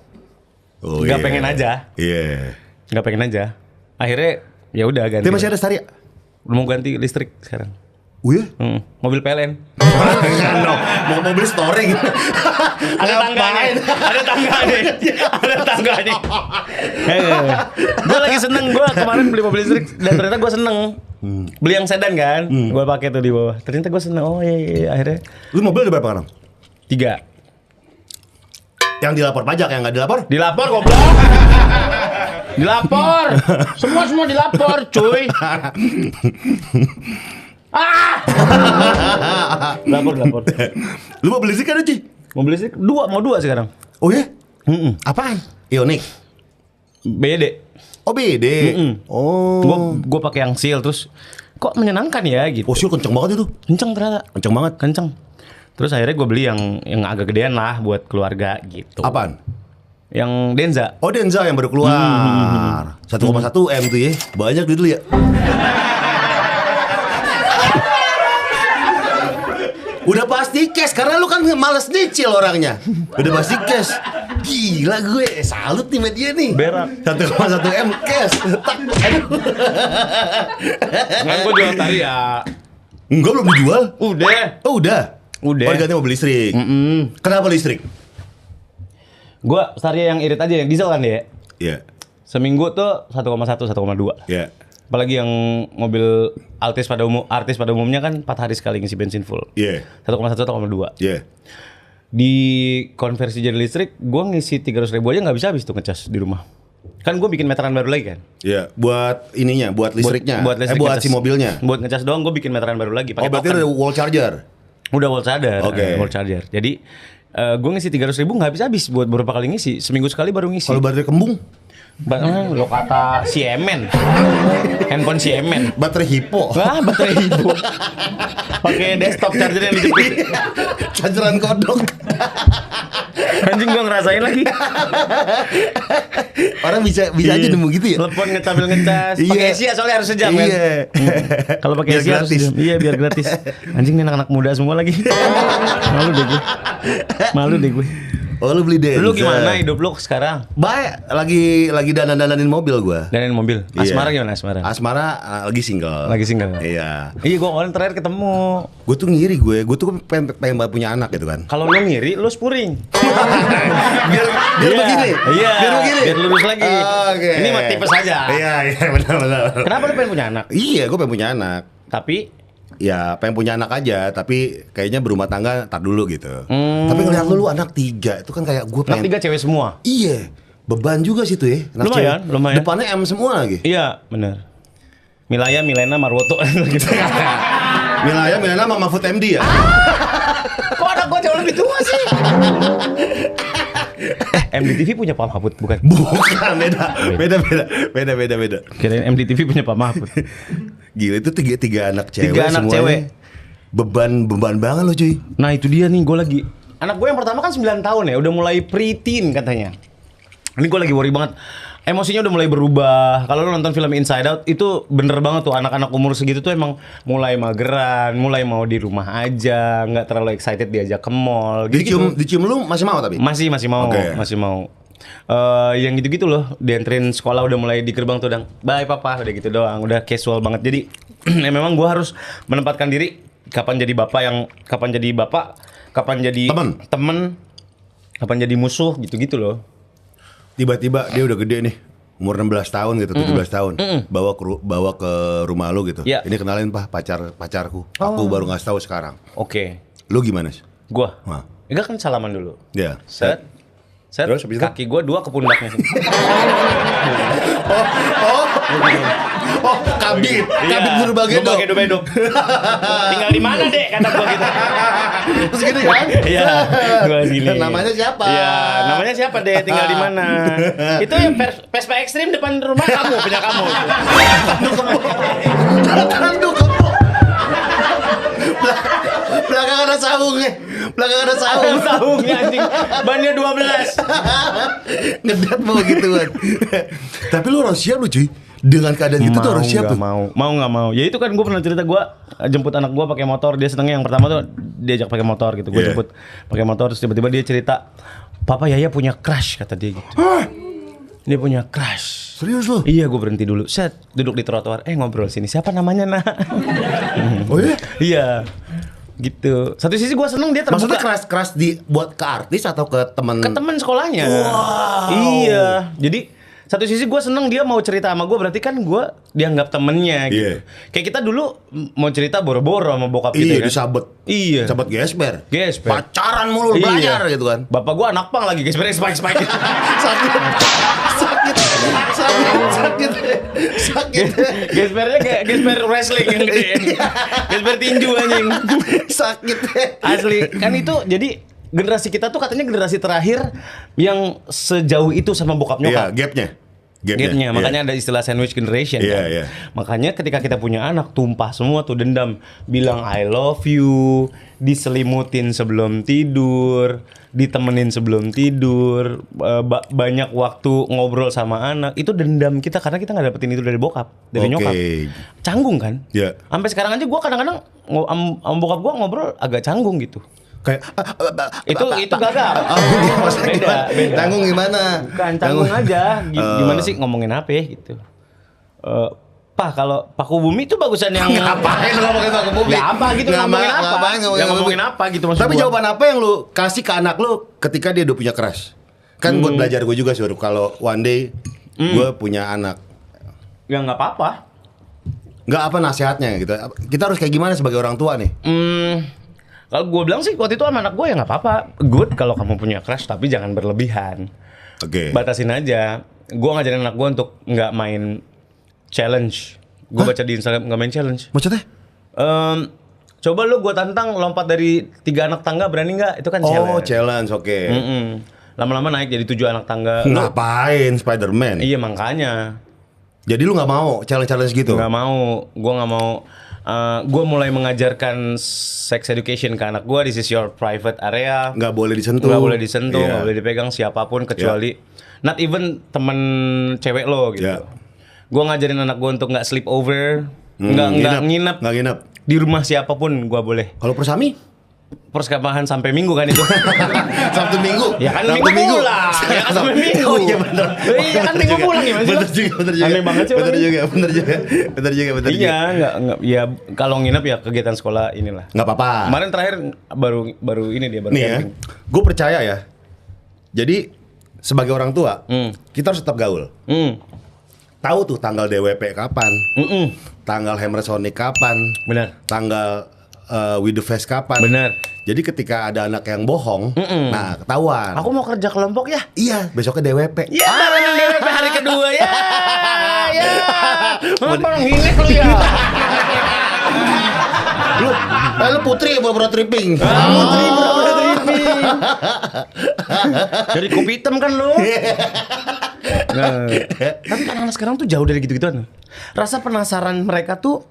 Oh, Nggak iya. pengen aja. Iya. Nggak pengen aja. Akhirnya ya udah ganti. Tapi masih ada Staria? Mau ganti listrik sekarang. Oh iya? Mobil PLN. Mau mobil storing. Ada tangganya. Gue lagi seneng, gue kemarin beli mobil listrik dan ternyata gue seneng. Beli yang sedan kan, gue pakai tuh di bawah. Ternyata gue seneng. Oh iya, akhirnya. Lu mobil ada berapa sekarang? 3. Yang dilapor pajak, yang nggak dilapor? Dilapor goblok. Dilapor. Semua dilapor, cuy. Lapor. Lu mobil listrik ada, Ci? Mobil listrik 2 sekarang. Oh iya? Apaan? Ioniq. BD. Oh BD. Oh. Gue pakai yang seal terus kok menyenangkan ya gitu. Oh, kenceng banget itu. Kenceng ternyata. Kenceng banget. Kenceng. Terus akhirnya gue beli yang agak gedean lah buat keluarga gitu. Apaan? Yang Denza. Oh, Denza yang baru keluar. 1,1 M tuh ya. Banyak dulu ya. Udah pasti cash karena lu kan males nyicil orangnya. Udah pasti cash. Gila gue, salut nih sama dia nih. Berak. 1,1 M cash. Tak. Kan gue jual Staria. Enggak, belum dijual. Udah. Oh, udah. Oh, diganti mobil listrik. Kenapa listrik? Gue Staria yang irit aja, yang diesel kan dia. Iya. Seminggu tuh 1,1, 1,2. Iya. Apalagi yang mobil artis pada umumnya kan 4 hari sekali ngisi bensin full. Iya. 1,1, 1,2. Iya. Di konversi jadi listrik, gue ngisi 300 ribu aja nggak bisa habis tuh ngecas di rumah. Kan gue bikin meteran baru lagi kan. Iya. Buat ininya, buat listriknya. Buat listrik buat ngecas. si mobilnya. Buat ngecas doang gue bikin meteran baru lagi. Oh, berarti ada wall charger. Udah wall charger. Oke. Wall charger. Jadi gue ngisi 300 ribu nggak habis buat beberapa kali ngisi. Seminggu sekali baru ngisi. Kalau baterai kembung, Lo kata Siemen. Handphone Siemen. baterai hipo. Wah, baterai ibu. Pakai desktop charger yang dijepit. Chargeran kodok. Anjing gua ngerasain lagi. Orang bisa aja nemu gitu ya. Telepon sambil ngecas. Iya. Pakai Asia soalnya harus sejam kan. Iya. Kalau pakai Biar Asia harus gratis. sejam. Iya, biar gratis. Anjing nih anak-anak muda semua lagi. Malu deh gue. Oh lu beli Denza. Lu gimana hidup lu sekarang? Baik, lagi dandan-dandanin mobil gua. Danin mobil. Asmara Iya. gimana Asmara? Asmara lagi single. Lagi single. Iya. Iya, gua kemarin terakhir ketemu. Gue tuh ngiri gue tuh pengen banget punya anak gitu kan. Kalau lu ngiri, lu spuring. biar Iya. begini. Iya. Biar begini. Biar lurus lagi. Oke. Ini mah tipes aja. Iya, benar. Kenapa lu pengen punya anak? Iya, gue pengen punya anak. Tapi Ya pengen punya anak aja, tapi kayaknya berumah tangga tar dulu gitu. Tapi ngeliat lu anak 3 itu kan kayak gue anak pengen. 3 cewek semua. Iya, beban juga sih tuh ya. Anak Lumayan, cewek. lumayan. Depannya M semua lagi. Iya, bener. Milaya, Milena, Marwoto gitu. Milena sama Mahfud MD ya. Kok anak gua jauh lebih tua sih? MDTV punya Pak Mahfud bukan? Bukan, beda. Kirain MDTV punya Pak Mahfud. Gila itu tiga anak cewek. 3 anak semuanya. cewek. Beban banget loh cuy. Nah itu dia nih, gue lagi anak gue yang pertama kan 9 tahun ya, udah mulai preteen katanya. Ini gue lagi worry banget. Emosinya udah mulai berubah. Kalau lo nonton film Inside Out itu bener banget tuh, anak-anak umur segitu tuh emang mulai mageran, mulai mau di rumah aja, nggak terlalu excited diajak ke mall. Dicium lu masih mau tapi? Masih mau, Oke. masih mau. Yang gitu-gitu loh, dianterin sekolah udah mulai di gerbang tuh, Dang. Bye papa, udah gitu doang, udah casual banget. Jadi ya memang gue harus menempatkan diri kapan jadi bapak, kapan jadi temen, kapan jadi musuh, gitu-gitu loh. Tiba-tiba dia udah gede nih, umur 16 tahun gitu, 17 tahun. Bawa ke rumah lu gitu. Iya. Ini kenalin pacarku. Aku baru ngasih tahu sekarang. Oke. Lu gimana sih? Gua. Wah. Enggak kan salaman dulu. Ya. Set. Terus habis itu? Kaki gua 2 ke pundaknya. Oh, kabit berbagai dong. Berbagai bedok. Tinggal di mana, Dek? Kata gua gitu. Terus gitu kan? Iya. Gua gini. Namanya siapa? Iya, namanya siapa, Dek? Tinggal di mana? Itu yang Vespa ekstrim depan rumah kamu, punya kamu. Tanduk kebo. Belakang ada sahungnya. Sahungnya anjing. Bannya 12. Ngedat mau gituan. Tapi lu harus siap lu cuy. Dengan keadaan gitu tuh harus siap tuh. Mau nggak mau. Ya itu kan gue pernah cerita, gue jemput anak gue pakai motor. Dia senengnya yang pertama tuh diajak pakai motor gitu. Gue Yeah. jemput pakai motor, terus tiba-tiba dia cerita, Papa Yaya punya crush, kata dia gitu. Dia punya crush. Serius lu? Iya, gue berhenti dulu. Set, duduk di trotoar. Ngobrol sini. Siapa namanya, Nak? Oh iya? Iya. Gitu. Satu sisi gue seneng dia terbuka. Maksudnya keras buat ke artis atau ke teman? Ke teman sekolahnya. Wow. Iya. Jadi satu sisi gue seneng dia mau cerita sama gue, berarti kan gue dianggap temennya gitu. Iya. Kayak kita dulu mau cerita boro-boro sama bokap kita Iya, kan. disabet. Iya. Sabet gesper. Gesper. Pacaran mulu belajar gitu kan. Bapak gue anak pang lagi gespernya spike-spike. Sakit. Gespernya kayak gesper wrestling yang gede. Gesper tinju anjing. Sakit. Asli. Kan itu jadi generasi kita tuh katanya generasi terakhir yang sejauh itu sama bokap Iya, nyokap. gapnya. Makanya ada istilah sandwich generation Iya, kan? iya. Makanya ketika kita punya anak tumpah semua tuh dendam, bilang I love you, diselimutin sebelum tidur, ditemenin sebelum tidur, banyak waktu ngobrol sama anak, itu dendam kita karena kita nggak dapetin itu dari bokap, dari Oke. nyokap. Canggung kan? Iya. Sampai sekarang aja gue kadang-kadang sama bokap gue ngobrol agak canggung gitu. Kayak Itu gagal. Beda. Tanggung gimana? Bukan tanggung aja. Gimana sih ngomongin apa ya gitu. Pak, kalau Paku Bumi itu bagusan yang Ngapain lu ngomongin Paku Bumi? Ya apa gitu, ngomongin apa gitu maksud Tapi gua. jawaban apa yang lu kasih ke anak lu ketika dia udah punya crush? Kan buat belajar gue juga sih, kalau one day gue punya anak. Ya nggak apa-apa. Nggak apa nasihatnya gitu. Kita harus kayak gimana sebagai orang tua nih? Kalau gue bilang sih waktu itu sama anak gue ya nggak apa-apa. Good kalau kamu punya crush, tapi jangan berlebihan. Oke. Batasin aja. Gue ngajarin anak gue untuk nggak main challenge. Gue baca di Instagram nggak main challenge. Maksudnya? Coba lu gue tantang lompat dari 3 anak tangga, berani nggak? Itu kan challenge. Oh, challenge, oke. Lama-lama naik jadi 7 anak tangga. Ngapain Spider-Man? Iya makanya. Jadi lu nggak mau challenge gitu? Nggak mau. Gue nggak mau. gue mulai mengajarkan sex education ke anak gue. This is your private area. Nggak boleh disentuh. Nggak boleh disentuh, Iya. nggak boleh dipegang siapapun kecuali not even temen cewek lo gitu. Iya. Gue ngajarin anak gue untuk nggak sleep over, nggak nginep Nggak nginep. di rumah siapapun gue boleh. Kalau persami? Persekamahan sampai minggu kan itu. Sabtu Minggu. Ya kan Sabtu minggu pulang. Ya kan sampai minggu. Oh iya benar. Iya kan minggu pulang ya Mas. Benar juga. Aneh banget sih Benar orang. juga. Iya, enggak ya kalau nginep ya kegiatan sekolah inilah. Nggak apa-apa. Kemarin terakhir baru ini dia baru Nih ya, camping. gue percaya ya. Jadi sebagai orang tua, kita harus tetap gaul. Tahu tuh tanggal DWP kapan, tanggal Hammer Sonic kapan, Benar. tanggal With the Face kapan. Benar. Jadi ketika ada anak yang bohong, nah ketahuan. Aku mau kerja kelompok ya. Iya, besoknya DWP. Ya, DWP hari kedua ya. Ya. Apa nginep lu ya? Lu putri ya pura-pura tripping. Putri pura-pura tripping. Dari kopi hitam kan lu. Nah, tapi kan anak sekarang tuh jauh dari gitu-gituan. Rasa penasaran mereka tuh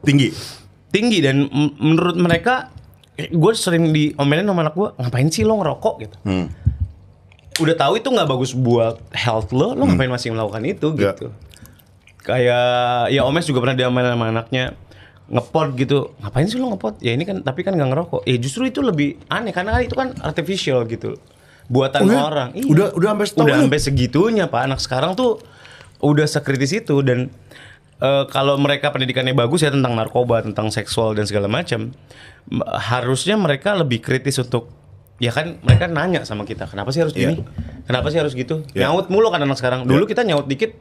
tinggi dan menurut mereka gue sering diomelin sama anak gue, ngapain sih lo ngerokok gitu. Udah tahu itu nggak bagus buat health lo ngapain masih melakukan itu gitu. Kayak ya Omes juga pernah diomelin sama anaknya, ngepot gitu, ngapain sih lo ngepot? Ya ini kan tapi kan nggak ngerokok. Justru itu lebih aneh karena itu kan artificial gitu, buatan orang. Iya. Udah Sampai segitunya Pak. Anak sekarang tuh udah sekritis itu dan kalau mereka pendidikannya bagus ya tentang narkoba, tentang seksual dan segala macam, harusnya mereka lebih kritis untuk ya kan mereka nanya sama kita, kenapa sih harus gini? Kenapa sih harus gitu? Nyaut mulu kan anak sekarang. Dulu kita nyaut dikit,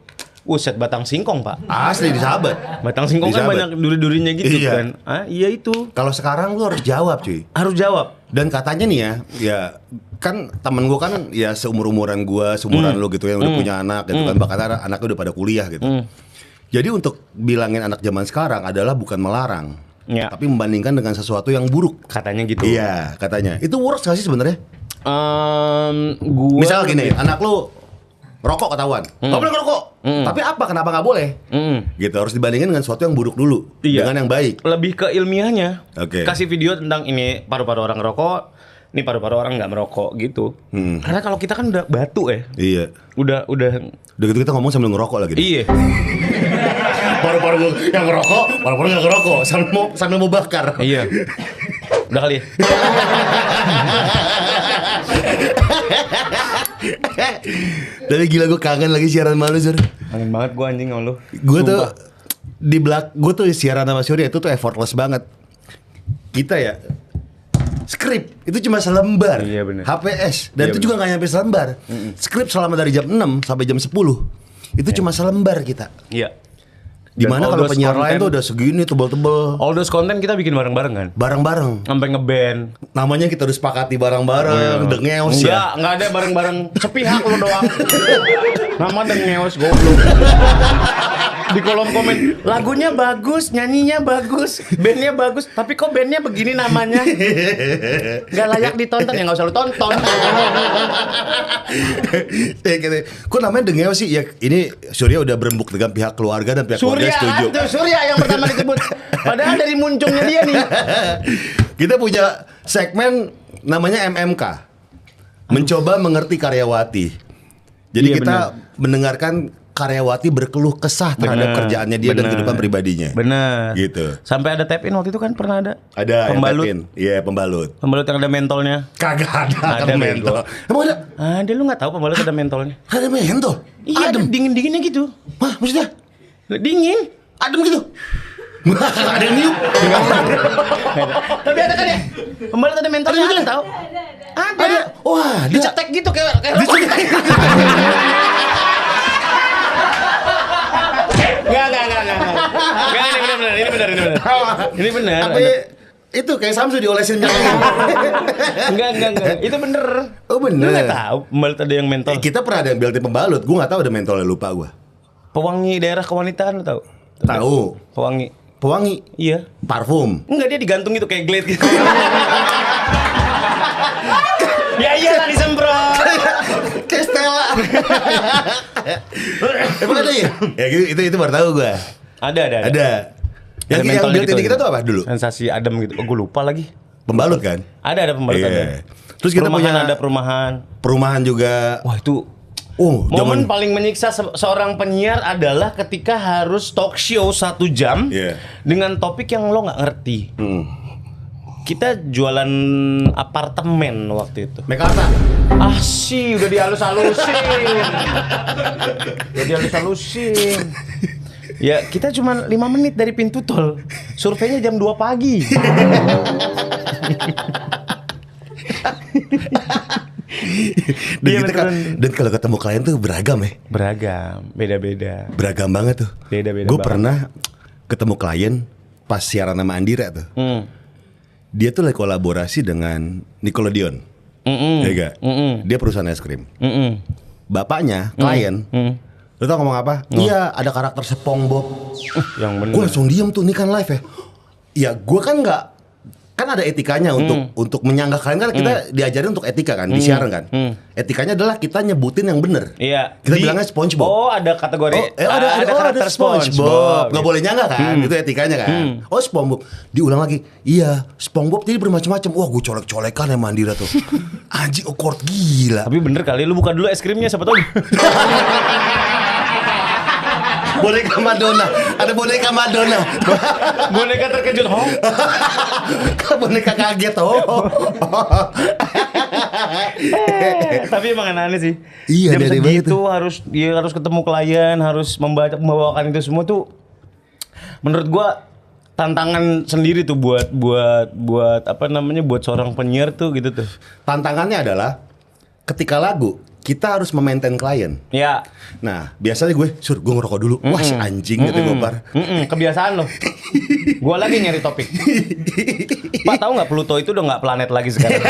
set batang singkong, Pak. Asli disahabat. Batang singkong kan banyak duri-durinya gitu kan. Iya itu. Kalau sekarang lu harus jawab, cuy. Harus jawab. Dan katanya nih ya kan temen gue kan ya seumuran gue, seumuran lu gitu yang udah punya anak gitu kan, bahkan anaknya udah pada kuliah gitu. Jadi untuk bilangin anak zaman sekarang adalah bukan melarang, tapi membandingkan dengan sesuatu yang buruk. Katanya gitu. Iya, katanya. Itu works gak sih sebenarnya? Misal gini, anak lu rokok ketahuan, nggak boleh ngerokok. Tapi apa? Kenapa nggak boleh? Gitu harus dibandingin dengan sesuatu yang buruk dulu, dengan yang baik. Lebih ke ilmiahnya. Oke. Kasih video tentang ini paru-paru orang ngerokok, ini paru-paru orang nggak merokok gitu. Karena kalau kita kan udah batu ya. Iya. Udah gitu kita ngomong sambil ngerokok lagi. Iya. Paru-paru yang ngerokok, paru-paru yang ngerokok sambil mau bakar. Iya. Udah kali ya. Tapi gila gue kangen lagi siaran malu Sur. Kangen banget gue anjing sama lu. Gue tuh gue tuh siaran sama Surya itu tuh effortless banget. Kita ya skrip itu cuma selembar. Iya bener. HPS dan Iya itu bener. juga nggak nyampe selembar. Skrip selama dari jam 6 sampai jam 10 itu cuma selembar kita. Iya. Dimana Dan all kalau those penyiar lain content- tuh udah segini tebel-tebel. All those content kita bikin bareng-bareng kan. Bareng-bareng. Sampai ngeband. Namanya kita udah sepakati bareng-bareng. Dengeos ya. Enggak ada bareng-bareng. Sepihak lu doang. Nama Dengeos goblok. Di kolom komen, lagunya bagus, nyanyinya bagus, bandnya bagus, tapi kok bandnya begini namanya? Gak layak ditonton, ya gak usah lu tonton. Ya gitu. Kok namanya Dengeos sih? Ya ini Surya udah berembuk dengan pihak keluarga dan pihak keluarga setuju. Surya yang pertama disebut. Padahal dari muncungnya dia nih. Kita punya segmen namanya MMK. Mencoba mengerti karyawati. Jadi Iya, kita mendengarkan karyawati berkeluh kesah terhadap kerjaannya dia dan kehidupan pribadinya. Bener. Gitu. Sampai ada tap in waktu itu kan pernah ada. Ada pembalut. yang tap in. Iya, pembalut. Pembalut yang ada mentolnya. Kagak ada Ada, kan mentol. Emang ada? Ada lu nggak tahu pembalut ada mentolnya? Ada mentol? Iya, ada dingin-dinginnya gitu. Hah, maksudnya? Dingin. Adem gitu? Ada yang niup? Tapi ada kan ya? Pembalut ada mentolnya ada tahu? Ada. Wah, ada. Dicetek gitu kayak rokok. Enggak, ini benar. Ini benar. Tapi itu kayak Samsu diolesin jangan. Enggak. Itu bener. Oh bener. Lu nggak tahu pembalut ada yang mentol. Kita pernah ada yang BLT pembalut. Gue nggak tahu ada mentolnya, lupa gue. Pewangi daerah kewanitaan lu tahu? Tahu. Pewangi. Iya. Parfum. Enggak, dia digantung gitu kayak glade gitu. Ya iyalah disemprot. Kayak Stella. Emang ada ya? Ya gitu, itu baru tahu gue. Ada. Ada. Yang mentolnya built-in kita tuh apa dulu? Sensasi adem gitu. Oh, gue lupa lagi. Pembalut kan? Ada pembalut ada. Iya. Terus kita Perumahan punya ada perumahan. perumahan juga. Wah, itu zaman momen paling menyiksa seorang penyiar adalah ketika harus talk show 1 jam Iya. dengan topik yang lo nggak ngerti. Kita jualan apartemen waktu itu. Mekarta. Ah sih, udah dihalus-halusin. Udah dihalus-halusin. Ya, kita cuma 5 menit dari pintu tol. Surveinya jam 2 pagi. Dan, Iya, kita dan kalau ketemu klien tuh beragam ya. Beragam, beda-beda. Beragam banget tuh. Beda-beda Gue banget. pernah ketemu klien pas siaran sama Andira tuh. Dia tuh lagi kolaborasi dengan Nickelodeon. Ya gak? Dia perusahaan es krim. Bapaknya, klien, lu tau ngomong apa? Iya, ada karakter SpongeBob. Yang bener. Gue langsung diem tuh, ini kan live ya. Ya gue kan nggak, kan ada etikanya untuk menyanggah klien kan kita diajarin untuk etika kan, di siaran kan. Etikanya adalah kita nyebutin yang bener. Iya. Kita bilangnya SpongeBob. Oh, ada kategori. Ada karakter SpongeBob. Nggak boleh nyanggah kan, itu etikanya kan. Oh SpongeBob, diulang lagi. Iya, SpongeBob jadi bermacam-macam. Wah, gue colek-colekan ya Mandira tuh. Anjing, awkward gila. Tapi bener kali, lu buka dulu es krimnya, siapa tahu. Boneka Madonna, ada boneka Madonna. Boneka terkejut, oh. Boneka kaget oh. Tapi emang aneh sih. Iya, Jam dari banget segitu harus ketemu klien, harus membawakan itu semua tuh. Menurut gua tantangan sendiri tuh buat apa namanya, buat seorang penyiar tuh gitu tuh. Tantangannya adalah ketika lagu kita harus memaintain klien. Ya. Nah, biasanya gue ngerokok dulu. Wah, si anjing gitu gopar. Kebiasaan lo. Gua lagi nyari topik. Pak, tahu nggak Pluto itu udah nggak planet lagi sekarang?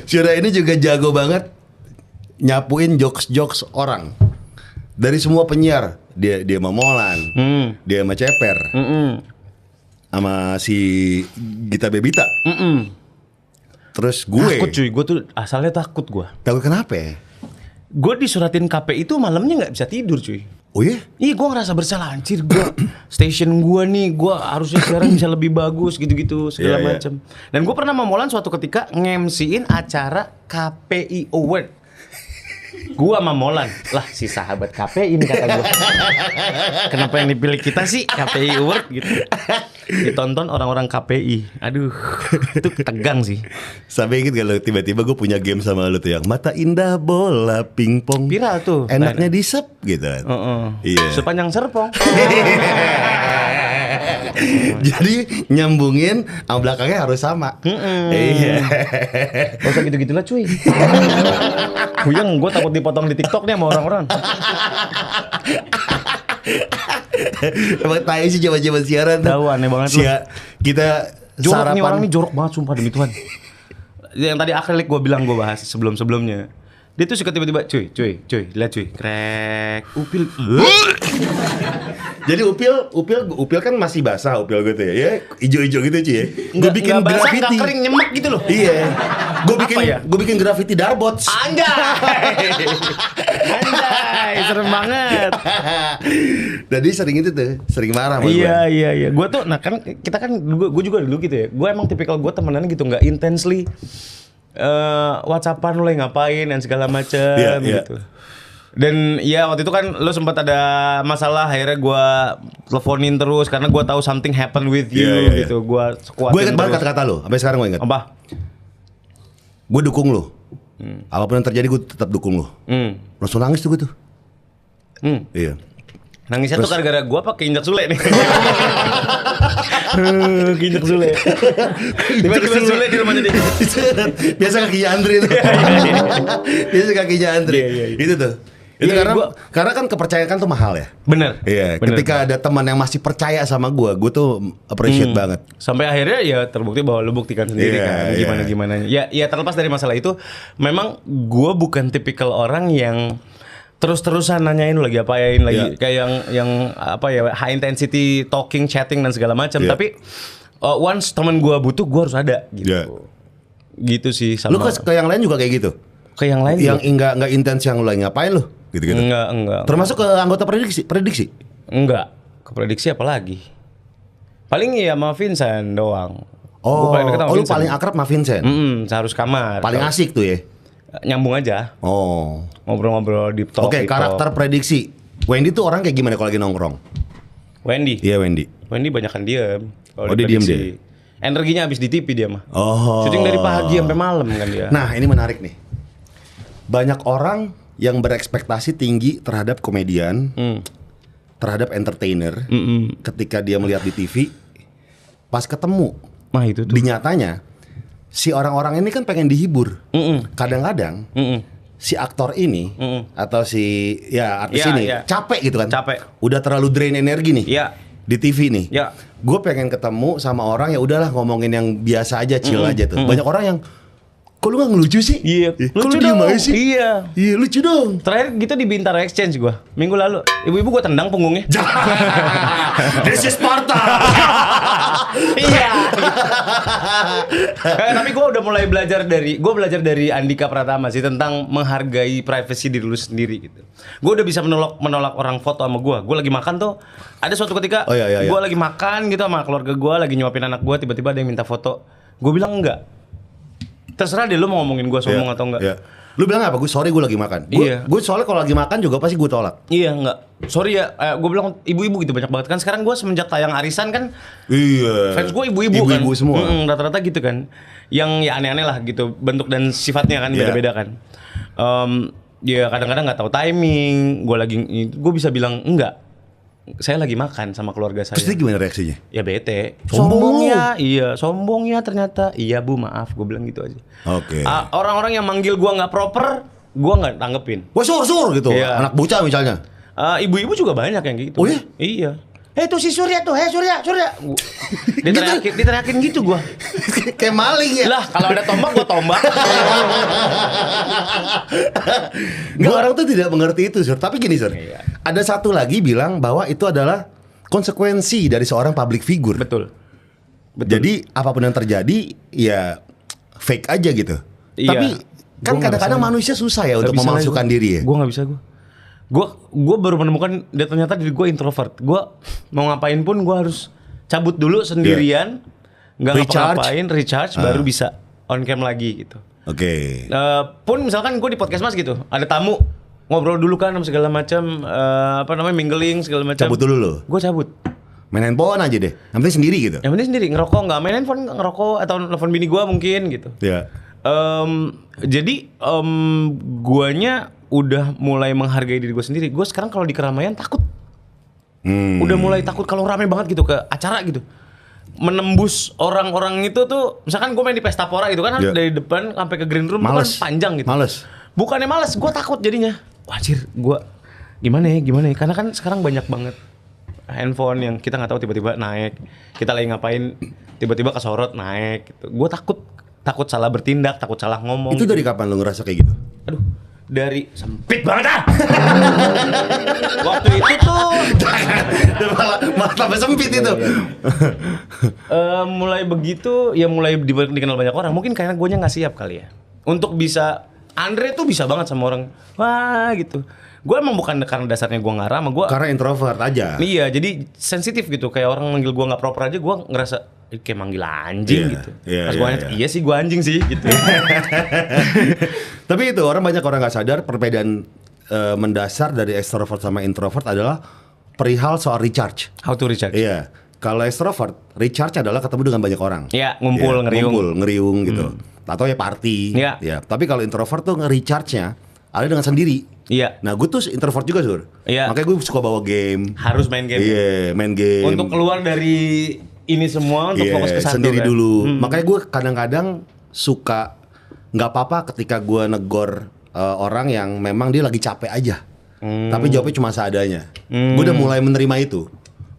Syura ini juga jago banget nyapuin jokes orang. Dari semua penyiar, dia sama Molan, dia sama Ceper, sama si Gita Bebita. Terus gue Takut cuy, gue tuh asalnya takut gue. Takut kenapa ya? Gue disuratin KPI itu malamnya nggak bisa tidur cuy. Oh iya? Ih, gue ngerasa bersalah, anjir. Gue station gue nih, gue harusnya sekarang bisa lebih bagus gitu-gitu segala Iya, iya. macam. Dan gue pernah sama Molan suatu ketika nge-MC-in acara KPI Award. Gua sama Molan, lah si sahabat KPI ini kata gua. Kenapa yang dipilih kita sih KPI Award gitu? Ditonton orang-orang KPI. Aduh, itu tegang sih. Sampai inget gak lo tiba-tiba gue punya game sama lo tuh yang mata indah bola pingpong. Viral tuh. Enaknya disep gitu kan. Iya. Sepanjang serpong. Jadi nyambungin sama belakangnya harus sama. Iya. Gak usah gitu-gitu lah cuy. Kuyang, gue takut dipotong di TikTok nih sama orang-orang. Emang tai sih jaman-jaman siaran tuh. Tahu, aneh banget lu. Kita Jorok sarapan nih orang nih, jorok banget sumpah demi Tuhan. Yang tadi akrilik gue bilang, gue bahas sebelum-sebelumnya. Dia tuh suka tiba-tiba, cuy, lihat cuy, krek, upil. Jadi upil kan masih basah upil gue tuh ya, ijo-ijo gitu cuy ya. Gue bikin nggak basah, graffiti. nggak kering, nyemek gitu loh. Iya. Ya? Gue bikin graffiti darbots. Anjay, serem banget. Jadi sering itu tuh, sering marah sama gue. Iya. Gue tuh, nah kan kita kan, gue juga dulu gitu ya. Gue emang tipikal gue temenannya gitu, nggak intensely. WhatsAppan lo yang ngapain dan segala macem gitu. Dan ya waktu itu kan lo sempat ada masalah, akhirnya gue teleponin terus karena gue tahu something happen with you gitu. Gue Gue ingat banget kata-kata lo, sampai sekarang gue ingat. Apa? Gue dukung lo. Apapun yang terjadi gue tetap dukung lo. Langsung nangis tuh gue tuh. Iya. Nangisnya tuh gara-gara gue pakai injak Sule nih. Injak Sule. Tiba-tiba Sule di rumahnya dia. Biasa kakinya Andri tuh. Biasa kakinya Andri. Itu tuh. Itu karena kan kepercayaan kan tuh mahal ya. Bener. Iya. Ketika ada teman yang masih percaya sama gue tuh appreciate banget. Sampai akhirnya ya terbukti bahwa lu buktikan sendiri kan gimana. Ya terlepas dari masalah itu, memang gue bukan tipikal orang yang terus-terusan nanyain lu lagi apain lagi kayak yang apa ya, high intensity talking, chatting dan segala macam. Tapi once teman gue butuh, gue harus ada gitu. Gitu sih sama. Lu ke yang lain juga kayak gitu? Ke yang lain yang enggak intens yang lu lagi ngapain lu? Gitu-gitu. Enggak. Termasuk ke anggota prediksi? Enggak. Keprediksi apa lagi? Paling ya sama Vincent doang. Oh, Gua paling deket sama lu Vincent. paling akrab sama Vincent. Seharus kamar. Paling asik tuh ya. Nyambung aja. Oh. Ngobrol-ngobrol di talk. Oke, karakter prediksi. Wendy tuh orang kayak gimana kalau lagi nongkrong? Wendy. Iya, Wendy. Wendy banyakan diem. Kalau Oh, dia diem diprediksi. Energinya habis di TV dia mah. Oh. Syuting dari pagi sampai malam kan dia. Nah, ini menarik nih. Banyak orang yang berekspektasi tinggi terhadap komedian, terhadap entertainer, ketika dia melihat di TV, pas ketemu, Mah itu tuh. di nyatanya, si orang-orang ini kan pengen dihibur. Kadang-kadang, si aktor ini, atau si artis Ya, ini, ya. capek gitu kan. Capek. Udah terlalu drain energi nih. Iya. Di TV nih. Ya. Gue pengen ketemu sama orang ya udahlah ngomongin yang biasa aja, chill aja tuh. Banyak orang yang kok lu gak ngelucu sih? Iya. Kok lu Lucu diem dong. aja sih? Iya. Iya lucu dong. Terakhir gitu di Bintaro Exchange gua minggu lalu. Ibu-ibu gua tendang punggungnya. This is Sparta. Iya. Tapi gue udah mulai belajar dari Andika Pratama sih tentang menghargai privasi diri lu sendiri gitu. Gue udah bisa menolak orang foto sama gue. Gue lagi makan tuh, ada suatu ketika Oh, iya. gue lagi makan gitu sama keluarga gue, lagi nyuapin anak gue, tiba-tiba ada yang minta foto. Gue bilang enggak. Terserah deh lu mau ngomongin gue sombong atau enggak. Iya. Lu bilang apa? Gue sorry gue lagi makan. Iya. Gue soalnya kalau lagi makan juga pasti gue tolak. Iya enggak. Sorry ya, gue bilang ibu-ibu gitu banyak banget kan. Sekarang gue semenjak tayang Arisan kan Iya. fans gue ibu-ibu kan. Ibu-ibu semua. Rata-rata gitu kan. Yang ya aneh-aneh lah gitu. Bentuk dan sifatnya kan Iya. beda-beda kan. Ya kadang-kadang gak tahu timing. Gue bisa bilang enggak. Saya lagi makan sama keluarga saya. Terus dia gimana reaksinya? Ya bete. Sombong lu. Sombong ya ternyata. Iya bu, maaf. Gue bilang gitu aja. Oke. Orang-orang yang manggil gue nggak proper, gue nggak tanggepin. Wah sur gitu. Iya. Anak bocah misalnya. Ibu-ibu juga banyak yang gitu. Oh iya? Iya. Tuh si Surya tuh, Surya. Diteriakin gitu gue. Kayak maling ya. Lah kalau ada tombak gue tombak. Nggak, orang tuh tidak mengerti itu, Sur. Tapi gini, Sur. Iya. Ada satu lagi bilang bahwa itu adalah konsekuensi dari seorang public figure. Betul. Jadi apapun yang terjadi ya fake aja gitu. Iya. Tapi kan Gua nggak kadang-kadang bisa. manusia susah ya untuk Nggak bisa memalsukan lah diri ya. Gue nggak bisa gue baru menemukan dan ternyata diri gue introvert. Gue mau ngapain pun gue harus cabut dulu sendirian, nggak ngapa-ngapain, recharge, baru bisa on cam lagi gitu. Oke. Pun misalkan gue di podcast mas gitu, ada tamu ngobrol dulu kan sama segala macam, mingling segala macam. Cabut dulu lo. Gue cabut. Main handphone aja deh. Yang penting sendiri gitu. Yang penting sendiri ngerokok, nggak main handphone, ngerokok atau nelfon bini gue mungkin gitu. Ya. Jadi guanya udah mulai menghargai diri gue sendiri. Gue sekarang kalau di keramaian takut. Udah mulai takut kalau rame banget gitu ke acara gitu. Menembus orang-orang itu tuh, misalkan gue main di Pesta Pora gitu kan, Yeah. dari depan sampai ke green room itu Males. kan panjang gitu. Males. Bukannya males, gue takut jadinya. Wajir, gue gimana ya? Karena kan sekarang banyak banget handphone yang kita nggak tahu tiba-tiba naik. Kita lagi ngapain, tiba-tiba kesorot naik. Gitu. Gue takut salah bertindak, takut salah ngomong. Itu dari kapan lo ngerasa kayak gitu? Aduh, dari sempit banget ah. Waktu itu tuh malah tambah sempit itu. mulai begitu ya mulai dikenal banyak orang. Mungkin karena gue nggak siap kali ya untuk bisa. Andre tuh bisa banget sama orang wah gitu. Gue emang bukan karena dasarnya gue ngarah sama gue. Karena introvert aja. Iya, jadi sensitif gitu. Kayak orang manggil gue nggak proper aja, gue ngerasa kayak manggil anjing Iya, gitu. iya, Pas gue iya, nanya, iya. iya sih gue anjing sih gitu. Tapi itu banyak orang nggak sadar perbedaan mendasar dari extrovert sama introvert adalah perihal soal recharge. How to recharge? Iya. Kalau extrovert, recharge adalah ketemu dengan banyak orang. Iya, ngumpul, ngeriung. Ngeriung gitu. Atau ya party. Iya. Ya. Tapi kalau introvert tuh nge-recharge-nya ada dengan sendiri. Iya. Nah, gue tuh introvert juga, Sur. Iya. Makanya gue suka bawa game. Harus main game. Iya, main game. Untuk keluar dari ini semua untuk Iya, fokus ke satu sendiri kan? dulu. Makanya gue kadang-kadang suka nggak apa-apa ketika gue negor orang yang memang dia lagi capek aja. Tapi jawabnya cuma seadanya. Gue udah mulai menerima itu.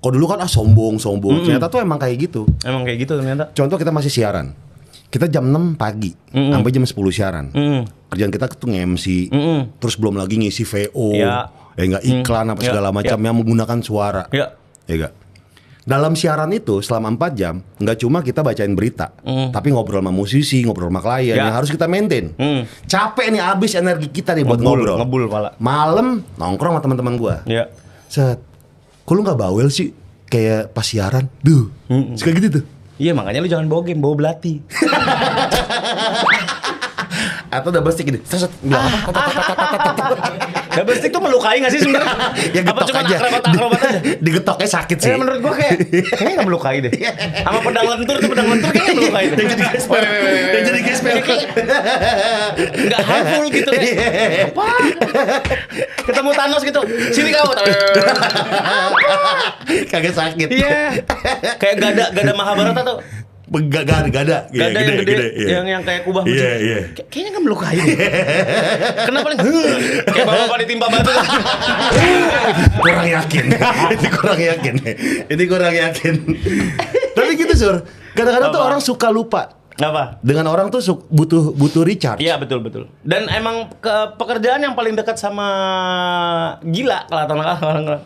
Kok dulu kan sombong. Ternyata tuh emang kayak gitu. Emang kayak gitu ternyata. Contoh kita masih siaran. Kita jam 6 pagi sampai jam 10 siaran. Kerjaan kita tuh nge-MC. Terus belum lagi ngisi VO. Ya. Nggak iklan apa segala macam yang menggunakan suara. Ya. Ya nggak? Dalam siaran itu selama 4 jam nggak cuma kita bacain berita, tapi ngobrol sama musisi, ngobrol sama klien Ya. yang harus kita maintain. Capek nih, habis energi kita nih buat ngobrol. Ngebul pala. Malam nongkrong sama teman-teman gua. Ya. Set. kok lu gak bawel sih? Kayak pas siaran. Duh, suka gitu tuh. Iya makanya lu jangan bawa game, bawa belati. Atau double stick gini. Set bilang apa? Double stick tuh melukai gak sih sebenarnya? Ya Apa getok cuma aja. akrobat aja? Digetoknya sakit sih. Ya menurut gua kayaknya gak melukai deh. Sama pedang lentur kayaknya melukai deh. Yang jadi gesper. Yang jadi gesper. Gak harmful gitu deh. Apa? Ketemu Thanos gitu. Sini kamu. Kagak sakit. Iya. Kayak gada Mahabharata tuh. Gak ada. Gada yang gede, yang kayak kubah Iya, iya. Kayaknya gak melukai deh. Kenapa nih? Kayak bapak ditimpa batu. Kurang yakin. Ini kurang yakin. Tapi gitu Sur. Kadang-kadang tuh orang suka lupa. Apa? Dengan orang tuh butuh recharge. Iya betul. Dan emang pekerjaan yang paling dekat sama gila kelihatan orang-orang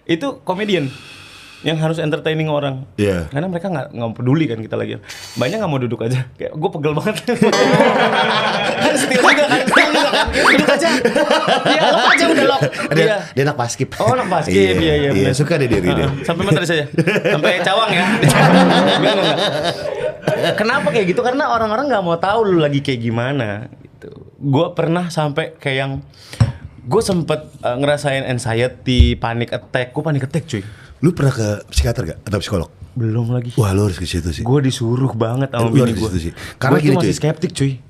itu komedian yang harus entertaining orang. Iya. Karena mereka nggak peduli kan kita lagi. Banyak nggak mau duduk aja. Kayak gue pegel banget. Kan setir juga kan. Duduk aja. Iya lock aja udah lock. Dia anak basket. Oh anak basket. Iya. Iya suka deh diri dia. Sampai mana tadi saya? Sampai Cawang ya. Bilang enggak. Kenapa kayak gitu? Karena orang-orang nggak mau tahu lu lagi kayak gimana. Gitu. Gue pernah sampai kayak yang gue sempet ngerasain anxiety, panic attack. Gue panic attack cuy. Lu pernah ke psikiater gak? Atau psikolog? Belum lagi. Wah lu harus ke situ sih. Gue disuruh banget sama Lu bini harus gue. ke situ sih. Karena Gua gini tuh masih cuy. skeptik cuy.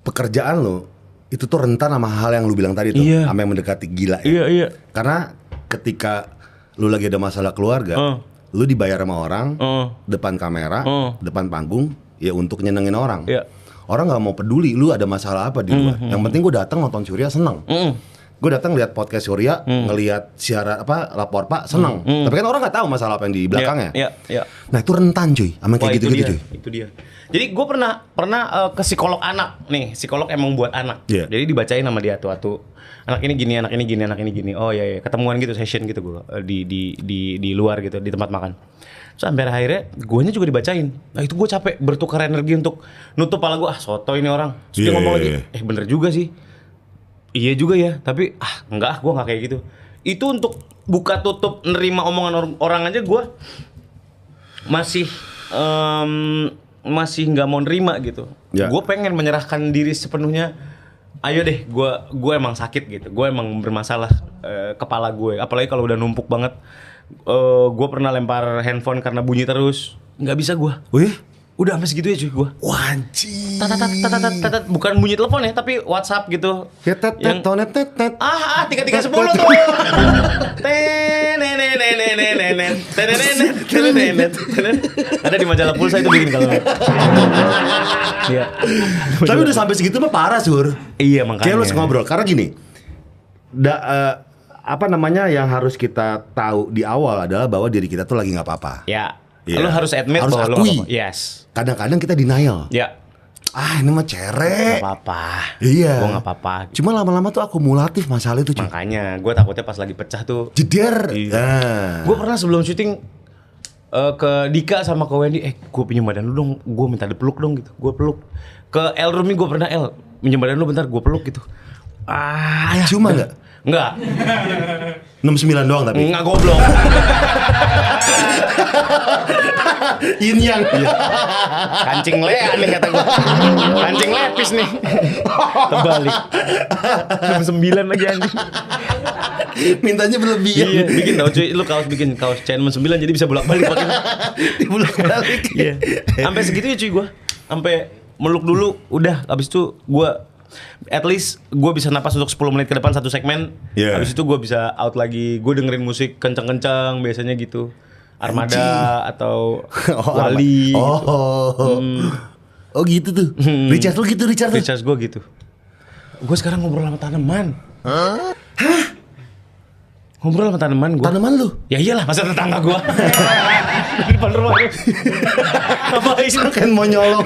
Pekerjaan lu itu tuh rentan sama hal yang lu bilang tadi tuh. Iya. Sama yang mendekati gila ya. Iya. Karena ketika lu lagi ada masalah keluarga, lu dibayar sama orang depan kamera, depan panggung, ya untuk nyenengin orang. Iya. Orang nggak mau peduli lu ada masalah apa di luar. Yang penting gue datang nonton Surya seneng. Gue datang lihat podcast Surya, ngelihat siaran lapor Pak seneng. Tapi kan orang nggak tahu masalah apa yang di belakangnya. Iya. Nah itu rentan cuy, sama kayak gitu-gitu cuy. Itu dia. Jadi gue pernah ke psikolog anak nih. Psikolog emang buat anak. Iya. Jadi dibacain sama dia tuh. Anak ini gini, anak ini gini. Oh iya. Ketemuan gitu, session gitu gue di luar gitu, di tempat makan. Terus sampai akhirnya guanya juga dibacain. Nah itu gue capek bertukar energi untuk nutup pala gue. Soto ini orang. Terus dia ngomong lagi, bener juga sih. Iya juga ya, tapi enggak, gue nggak kayak gitu. Itu untuk buka tutup nerima omongan orang aja gue masih nggak mau nerima gitu. Ya. Gue pengen menyerahkan diri sepenuhnya. Ayo deh, gue emang sakit gitu. Gue emang bermasalah kepala gue. Apalagi kalau udah numpuk banget. Gue pernah lempar handphone karena bunyi terus. Nggak bisa gue. Wih, udah sampai segitu ya cuy gue. wanci. Tatat, bukan bunyi telepon ya, tapi WhatsApp gitu. Ya tet. 3310 tuh. Ada di majalah Pulsa itu bikin kalau. Iya. Tapi udah sampai segitu mah parah Sur. Iya makanya. Kayak lu harus ngobrol karena gini. Apa namanya yang harus kita tahu di awal adalah bahwa diri kita tuh lagi nggak apa-apa. Ya. Iya. Lu harus admit Harus bahwa lu akui. nggak apa-apa. Yes. Kadang-kadang kita denial. Ya. Ini mah cerek. Gak apa-apa. Iya. Gue gak apa-apa. Cuma lama-lama tuh akumulatif masalah itu cuy. Makanya gue takutnya pas lagi pecah tuh. Jeder. Iya. Nah. Gue pernah sebelum syuting ke Dika sama ke Wendy, gue pinjam badan lu dong, gue minta dipeluk dong gitu. Gue peluk. Ke El Rumi gue pernah, pinjam badan lu bentar, gue peluk gitu. Cuma nggak? Enggak. 69 doang tapi. Enggak goblok. Yin yang. Kancing lea nih kata gue. Kancing lepis nih. Terbalik. 69 lagi anjing. Mintanya berlebihan. Iya, bikin tau cuy, lu bikin kaos chain 9 jadi bisa bolak-balik pakai. Bolak-balik. Iya. Sampai segitu ya cuy gue. Sampai meluk dulu, udah habis itu gue at least gue bisa napas untuk 10 menit ke depan satu segmen. Habis itu gue bisa out lagi. Gue dengerin musik kenceng-kenceng biasanya gitu. Armada atau Wali. Oh gitu tuh. Richard lu gitu Richard. Recharge gue gitu. Gue sekarang ngobrol sama tanaman. Hah? Ngobrol sama tanaman gue. Tanaman lu? Ya iyalah, masa tetangga gue. Di depan rumah. Apa sih? Kan mau nyolong.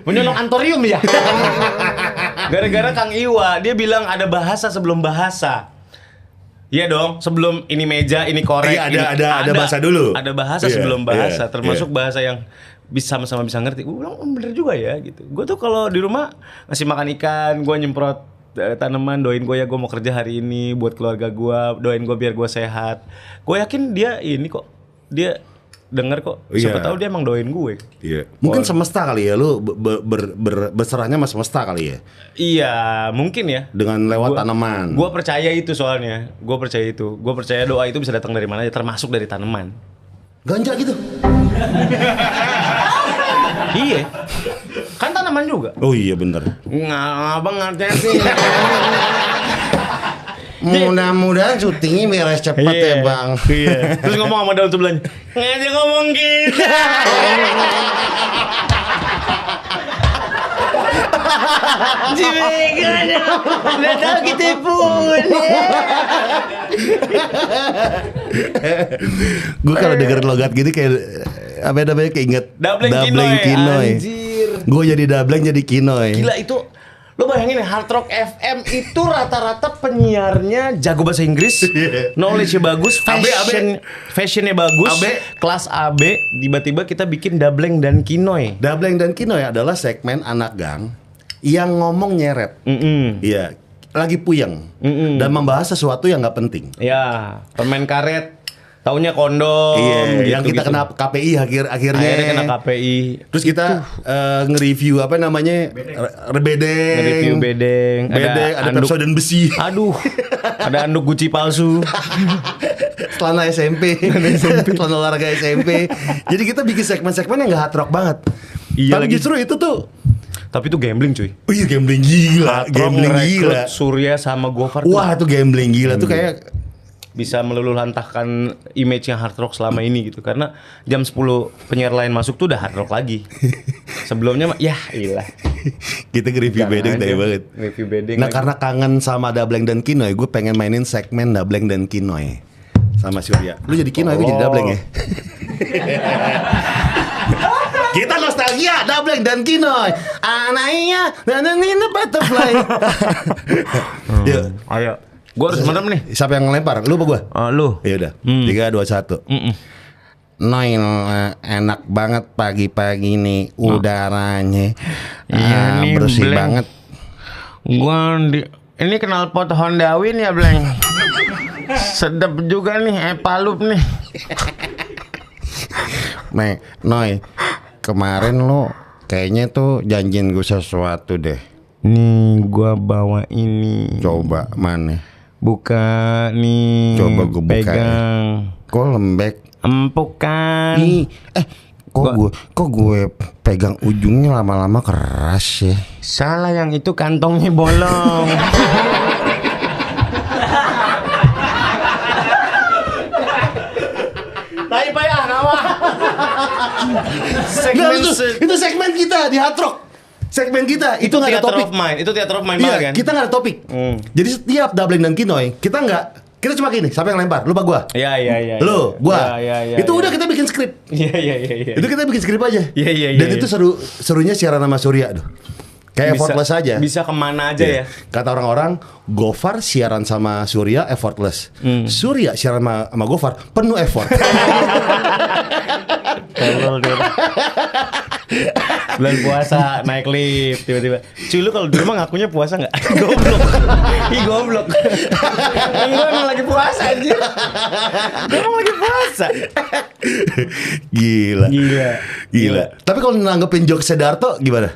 Mau nyolong antorium ya? Gara-gara Kang Iwa, dia bilang ada bahasa sebelum bahasa. Iya dong, sebelum ini meja, ini korek. Iya, ada bahasa dulu. Ada bahasa sebelum bahasa, termasuk bahasa yang sama-sama bisa ngerti. Gue bilang, bener juga ya gitu. Gue tuh kalau di rumah ngasih makan ikan, gue nyemprot tanaman, doain gue ya gue mau kerja hari ini buat keluarga gue, doain gue biar gue sehat. Gue yakin dia ini kok, dia denger kok. Siapa tahu dia emang doain gue. Iya. Mungkin semesta kali ya, lu berserahnya sama semesta kali ya. Iya, mungkin ya. Dengan lewat tanaman. Gue percaya itu soalnya. Gue percaya itu. Gue percaya doa itu bisa datang dari mana aja, termasuk dari tanaman. Ganja gitu. Iya. Kan tanaman juga. Oh iya bener. Abang ngerti sih. Mudah-mudahan syutingnya beres cepet ya bang. Iya. Terus ngomong sama daun sebelahnya. Ngajak ngomong gitu. Cibega udah tahu kita pun. Gue kalau denger logat gitu kayak apa namanya keinget Dableng Kinoy. Anjir. Gue jadi Dableng jadi Kinoy. Gila itu. Lo bayangin ya, Hard Rock FM itu rata-rata penyiarnya jago bahasa Inggris, knowledge-nya bagus, fashionnya bagus, kelas AB. Tiba-tiba kita bikin Dableng dan Kinoy. Dableng dan Kinoy adalah segmen anak gang yang ngomong nyeret. Iya, lagi puyeng dan membahas sesuatu yang nggak penting. Ya, permen karet. Taunya kondom. Iya, gitu, yang kita kena KPI akhirnya kena KPI. Terus kita nge-review apa namanya? Bedeng. Nge-review bedeng. Ada Pepsodent besi. Aduh. Ada anduk Gucci palsu. Celana SMP. Celana olahraga SMP. Jadi kita bikin segmen-segmen yang gak hard rock banget. Iya. Tapi justru itu tuh. Tapi itu gambling cuy. Oh iya gambling gila. Gambling gila. Surya sama Gofar. Wah itu gambling gila tuh kayak bisa meluluhlantahkan image-nya hard rock selama ini gitu. Karena jam 10 penyiar lain masuk tuh udah hard rock lagi. Sebelumnya mah ya iyalah. Kita nge-review bedeng tadi banget. Review bedeng. Nah karena kangen sama Dableng dan Kinoy, gue pengen mainin segmen Dableng dan Kinoy sama Surya. Lu jadi Kinoy, gue jadi Dableng ya. Kita nostalgia Dableng dan Kinoy. Anaknya nanangin butterfly. Yuk, ayo. Gue harus merem nih. Siapa yang ngelempar? Lu apa gue? Lu. Ya udah. 3, 2, 1. Noy enak banget pagi-pagi nih udaranya. Iya nih, bersih Bleng. banget. Ini knalpot Honda Win ya, Bleng. Sedap juga nih, palup nih. Noy, kemarin lo kayaknya tuh janjiin gue sesuatu deh. Nih, gua bawa ini. Coba mana? Buka nih. Coba gue buka. Pegang. Kok lembek? Empuk kan? Ih, kok gue pegang ujungnya lama-lama keras ya? Salah, yang itu kantongnya bolong. Tai payah nama. Itu segmen kita di Hard Rock. Segmen kita itu nggak ada topik. Itu theater of mind Iya, banget kan? kita nggak ada topik. Jadi setiap Dableng dan Kinoy kita cuma gini, siapa yang lempar? Lupa gua. Iya. Lu, gua. Iya, Itu udah kita bikin skrip. Iya. Itu kita bikin skrip aja. Iya. Dan itu serunya siaran sama Surya tuh. Kayak effortless aja. Bisa kemana aja ya. Kata orang-orang, Gofar siaran sama Surya effortless. Surya siaran sama Gofar penuh effort. Bulan puasa naik lift tiba-tiba. Cuy, lu kalau di rumah ngakunya puasa nggak? Goblok. Goblok. Enggak, emang lagi puasa anjir. Emang lagi puasa. Gila. Tapi kalau nanggepin jokes Darto gimana?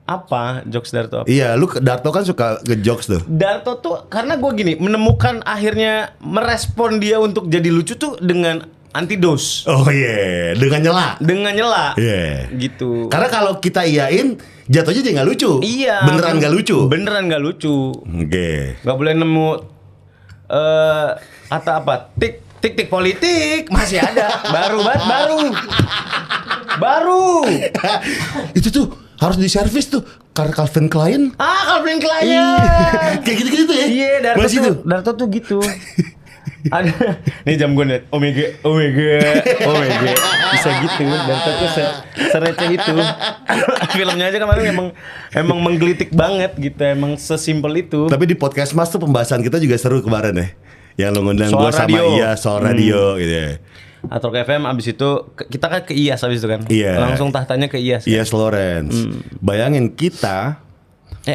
Apa jokes Darto? Iya, lu Darto kan suka nge-jokes tuh. Darto tuh karena gue gini, menemukan akhirnya merespon dia untuk jadi lucu tuh dengan antidos. Oh iya, dengan nyela. Iya. Gitu. Karena kalau kita iyain, jatuhnya dia nggak lucu. Iya. Beneran nggak lucu. Oke. Nggak boleh nemu kata apa? Tik politik masih ada. Baru. Itu tuh harus diservis tuh karena Calvin Klein. Calvin Klein. Kayak gitu-gitu ya. Iya, Darto tuh gitu. Ada nih jam gue net Omega bisa gitu. Darto tuh sereceh itu. Filmnya aja kemarin emang menggelitik banget gitu, emang sesimpel itu. Tapi di podcast Mas tuh pembahasan kita juga seru kemarin ya. Yang lo ngundang gue sama radio. soal radio gitu ya. Hard Rock FM abis itu kita kan ke IAS abis itu kan. Iya. Langsung tahtanya ke IAS. IAS Lawrence. Bayangin kita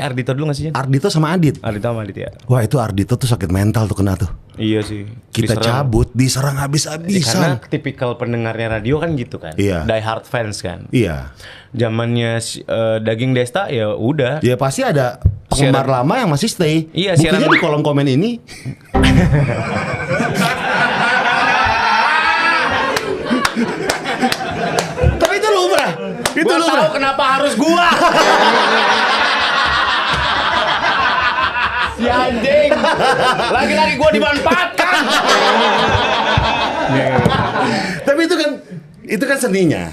Ardito dulu gak sih? Ardito sama Adit. Ardito sama Adit ya. Wah itu Ardito tuh sakit mental tuh kena tuh. Iya sih. Kita cabut, diserang Karena habis-habisan. tipikal pendengarnya radio kan gitu kan. Iya. Die hard fans kan. Iya. Zamannya Daging Desta ya udah. Ya pasti ada penggemar lama yang masih stay. Iya, Buktinya siaran- di kolom komen ini. Tapi itu lumrah. Itu Gua lumrah. tahu kenapa harus gua. Si anjing. Lagi-lagi gua dimanfaatkan. Tapi itu kan seninya.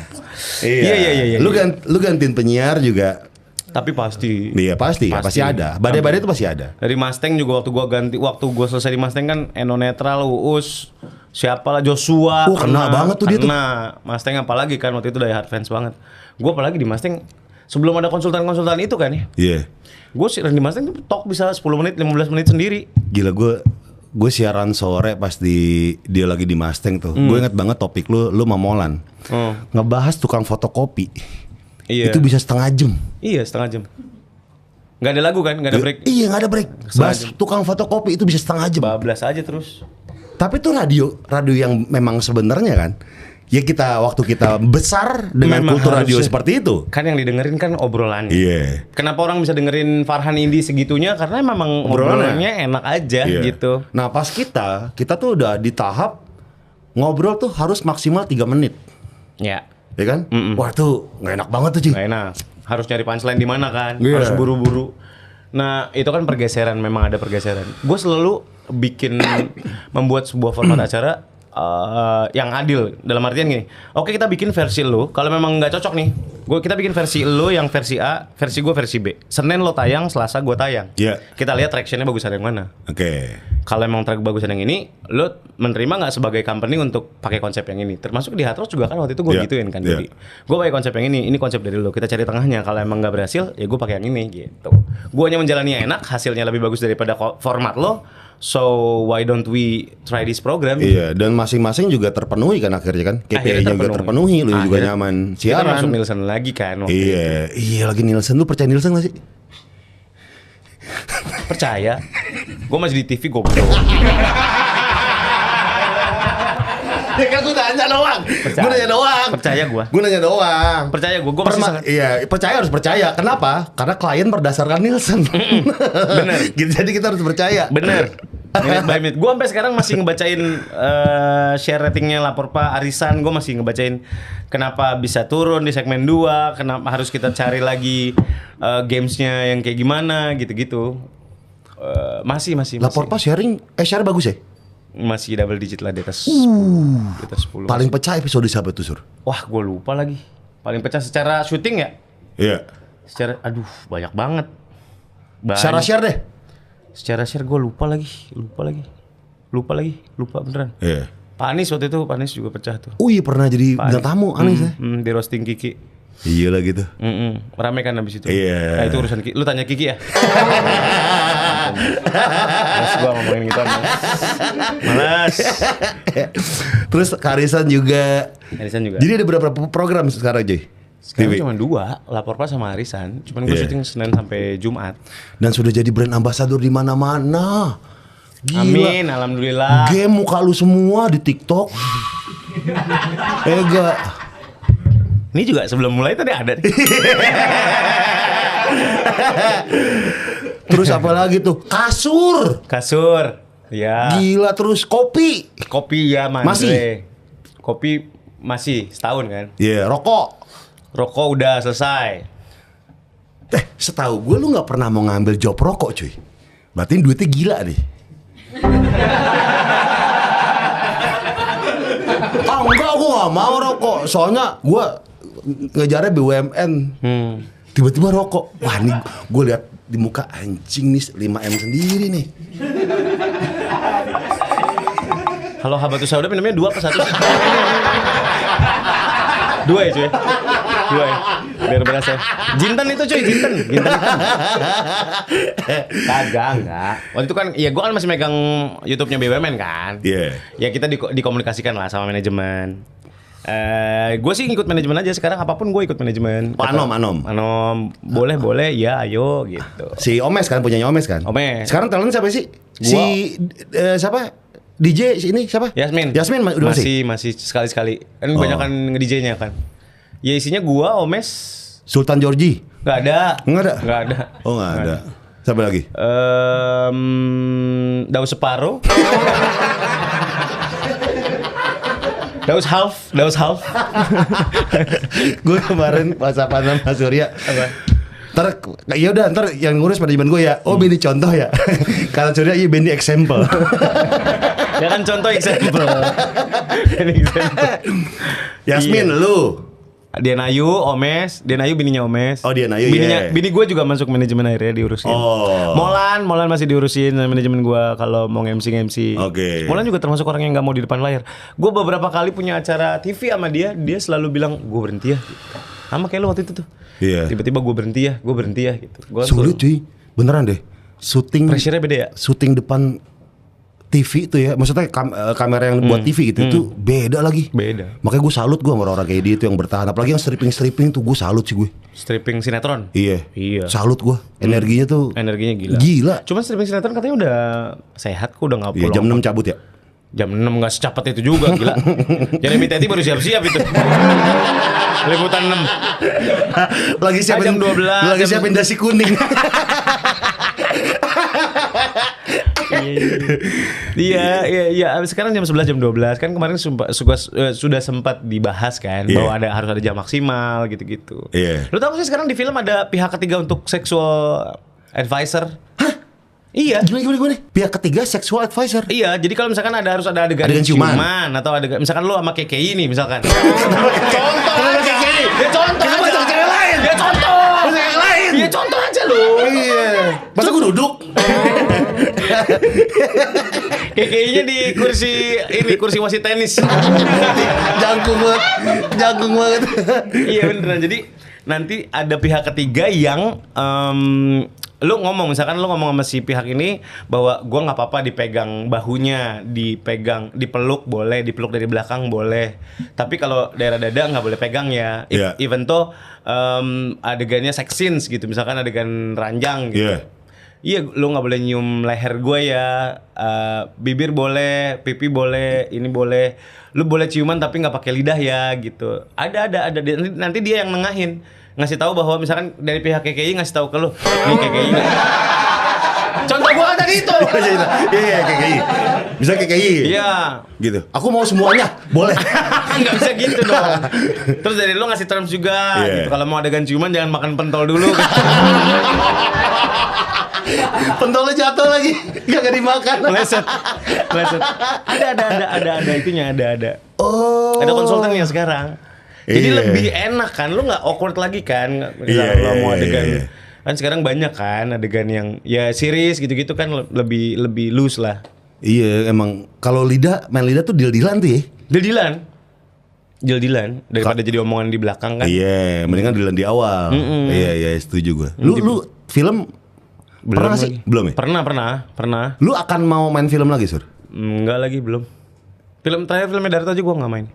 Iya. Lu gantiin penyiar juga. Tapi pasti. Iya pasti ada. Badai-badai itu pasti ada. Dari Mustang juga waktu gua selesai di Mustang kan Eno Netral, Uus, siapa lah Joshua. Kena banget tuh dia tuh. Kena. Mustang apalagi kan waktu itu die hard fans banget. Gua apalagi di Mustang sebelum ada konsultan-konsultan itu kan ya. Iya. Gue siaran di Mustang tuh talk bisa 10 menit, 15 menit sendiri. Gila gue siaran sore pas dia lagi di Mustang tuh. Gue inget banget topik lu sama Molan. Ngebahas tukang fotokopi. Iya. Itu bisa setengah jam. Iya, setengah jam. Gak ada lagu kan, gak ada break. Iya nggak ada break. Bahas tukang fotokopi itu bisa setengah jam. Bablas aja terus. Tapi itu radio yang memang sebenarnya kan. Ya waktu kita besar dengan Memang kultur radio harusnya. seperti itu. Kan yang didengerin kan obrolannya. Iya. Kenapa orang bisa dengerin Farhan Indi segitunya? Karena memang obrolannya enak aja Iya. gitu. Nah pas kita tuh udah di tahap ngobrol tuh harus maksimal 3 menit. Ya, Ya kan? Wah tuh nggak enak banget tuh Ci. gak enak. Harus nyari punchline di mana kan? Iya. Harus buru-buru. Nah, itu kan pergeseran, memang ada pergeseran. Gue selalu membuat sebuah format acara yang adil, dalam artian gini. Oke, kita bikin versi lo. Kalau memang nggak cocok nih, kita bikin versi lo yang versi A, versi gue versi B. Senin lo tayang, Selasa gue tayang. Iya. Kita lihat tractionnya bagusan yang mana. Oke. Kalau emang track bagusan yang ini, lo menerima nggak sebagai company untuk pakai konsep yang ini? Termasuk di Hatros juga kan waktu itu gue Iya, gituin kan. iya. Jadi gue pakai konsep yang ini konsep dari lo. Kita cari tengahnya. Kalau emang nggak berhasil, ya gue pakai yang ini gitu. Gue hanya menjalani yang enak, hasilnya lebih bagus daripada format lo. So why don't we try this program? Iya, dan masing-masing juga terpenuhi kan akhirnya kan. KPI-nya Akhirnya juga terpenuhi, lu juga Akhirnya nyaman Kita siaran. masuk Nielsen lagi kan waktu itu. Iya lagi Nielsen. Lu percaya Nielsen gak sih? Percaya? Gue masih di TV gue Ya kan gue nanya doang. Percaya. Gue nanya doang. Percaya gue. Gue nanya doang. Percaya gue masih sangat. Iya, percaya harus percaya. Kenapa? Karena klien berdasarkan Nielsen. Bener. Jadi kita harus percaya. Bener. Minute by minute. Gue sampai sekarang masih ngebacain share ratingnya Lapor Pak Arisan. Gue masih ngebacain kenapa bisa turun di segmen 2. Kenapa harus kita cari lagi gamesnya yang kayak gimana gitu-gitu. Masih. Lapor Pak share bagus ya? Masih double digit lah di atas 10. Di atas 10. Paling pecah episode siapa tuh, Sur? Wah, gue lupa lagi. Paling pecah secara syuting ya? Iya. Secara banyak banget. Secara share deh. Secara share gue lupa beneran. Iya. Pak Anies waktu itu, Pak Anies juga pecah tuh. Oh iya pernah jadi bintang tamu aneh ya. Di roasting Kiki. Iya lah gitu. Rame kan habis itu. Iya. Nah, itu urusan Kiki. Lu tanya Kiki ya. Mas gua ngomongin gitu. Malas. Terus Karisan juga. Arisan juga. Jadi ada berapa program sekarang, Joy? Sekarang TV. cuma 2, Lapor Pak sama Arisan. Cuman gue Iya. syuting Senin sampai Jumat. Dan sudah jadi brand ambassador di mana-mana. Gila. Amin, alhamdulillah. Game muka lu semua di TikTok. Enggak. Ini juga sebelum mulai tadi ada. Terus apa lagi tuh? Kasur. Kasur. Ya. Gila terus kopi. Kopi ya, Mandre. Masih? Kopi masih setahun kan. Iya, rokok. Rokok udah selesai. Setahu gue lu nggak pernah mau ngambil job rokok, cuy. Berarti duitnya gila nih. Enggak, gue gak mau rokok. Soalnya gue ngejarnya BUMN. Tiba-tiba rokok. Wah, nih gue lihat di muka anjing nih 5M sendiri nih. Kalau Habatus Sauda minumnya 2 apa 1 sih? 2 ya cuy. 2 ya. Biar berasa. Jinten itu cuy, jinten hitam. Kagak, enggak. Waktu itu kan, ya gue kan masih megang YouTube-nya BUMN kan. Iya. Ya kita dikomunikasikan lah sama manajemen. Gue sih ngikut manajemen aja sekarang, apapun gue ikut manajemen. Pak Anom. Boleh ya ayo gitu. Si Omes kan, punyanya Omes kan. Omes. Sekarang talent siapa sih? Siapa? DJ ini siapa? Yasmin udah masih sekali-sekali kan banyak kan nge-DJ-nya kan. Ya isinya gua, Omes, Sultan Georgie. nggak ada. Oh nggak ada. Siapa lagi? Daus Separo. Daus half. Gue kemarin WhatsAppan sama Surya. Apa? Ntar yang ngurus manajemen gue ya. Oh Benny contoh ya. Kalau Surya iya Benny example. Ya kan contoh example. Yasmin Iya. lu. Dianayu, Omes, Dianayu bininya Omes. Oh, Dianayu, bininya, iya. Bini gue juga masuk manajemen akhirnya diurusin. Oh. Molan masih diurusin manajemen gue kalau mau MC. Oke. Molan juga termasuk orang yang nggak mau di depan layar. Gue beberapa kali punya acara TV sama dia selalu bilang gue berhenti ya. Sama kayak lo waktu itu tuh. Iya. Tiba-tiba gue berhenti ya gitu. Gua Sulit cuy. Beneran deh. Syuting Pressure-nya beda ya? Syuting depan TV itu ya, maksudnya kamera yang buat TV gitu itu beda lagi. Beda. Makanya gue salut gue sama orang kayak dia itu yang bertahan. Apalagi yang stripping tuh gue salut sih gue. Stripping sinetron. Iya. Salut Salut gue. Energinya tuh. Energinya gila. Gila. Cuman stripping sinetron katanya udah sehat kok, udah nggak Iya, pulang. jam 6 cabut ya. Jam 6 nggak secepat itu juga, gila. Jeremy Teti baru siap-siap itu. Liputan 6. Lagi siapin jam 12. Lagi siapin dasi kuning. Iya. Sekarang jam 11 jam 12 kan kemarin sudah sempat dibahas kan bahwa harus ada jam maksimal gitu-gitu. Iya. Lu tahu sih sekarang di film ada pihak ketiga untuk sexual advisor? Hah? Iya. Gimana? Pihak ketiga sexual advisor. Iya, jadi kalau misalkan harus ada adegan ciuman atau adegan misalkan lu sama KKI nih misalkan. Contoh aja. Ya contoh aja. Cewek lain. Ya contoh. Cewek lain. Ya contoh aja lu. Iya. Masa gue duduk? KKI-nya di kursi wasit tenis. Jangkung banget. Iya beneran. Jadi nanti ada pihak ketiga yang lu ngomong sama si pihak ini bahwa gua nggak apa-apa dipegang bahunya, dipeluk boleh, dipeluk dari belakang boleh, tapi kalau daerah dada nggak boleh pegang ya. Yeah. Even tuh adegannya sex scenes gitu, misalkan adegan ranjang gitu. Iya, lu nggak boleh nyium leher gue ya, bibir boleh, pipi boleh, ini boleh. Lu boleh ciuman tapi nggak pakai lidah ya gitu. Ada. Nanti dia yang nengahin, ngasih tahu bahwa misalkan dari pihak KKI ngasih tahu ke lu, nih KKI. Contoh gua tadi itu. Iya, KKI. Bisa KKI. Iya. Gitu. Aku mau semuanya, boleh. Nggak bisa gitu dong. Terus dari lu ngasih terms juga gitu. Kalau mau adegan ciuman jangan makan pentol dulu. Pentolnya jatuh lagi, gak dimakan. Meleset. Ada itunya, ada. Oh. Ada konsultannya sekarang. Jadi Iya. lebih enak kan, lu nggak awkward lagi kan. Misalnya Iya, lu mau adegan iya. kan sekarang banyak kan adegan yang ya series gitu-gitu kan lebih loose lah. Iya, emang kalau main lidah tuh deal-dealan tuh ya. Deal-dealan daripada jadi omongan di belakang kan. Iya, mendingan dealan di awal. Iya, setuju gue. Lu film pernah lagi. sih? Belum ya? Pernah. Lu akan mau main film lagi, Sur? Enggak lagi, belum. Filmnya Darto aja gue nggak main.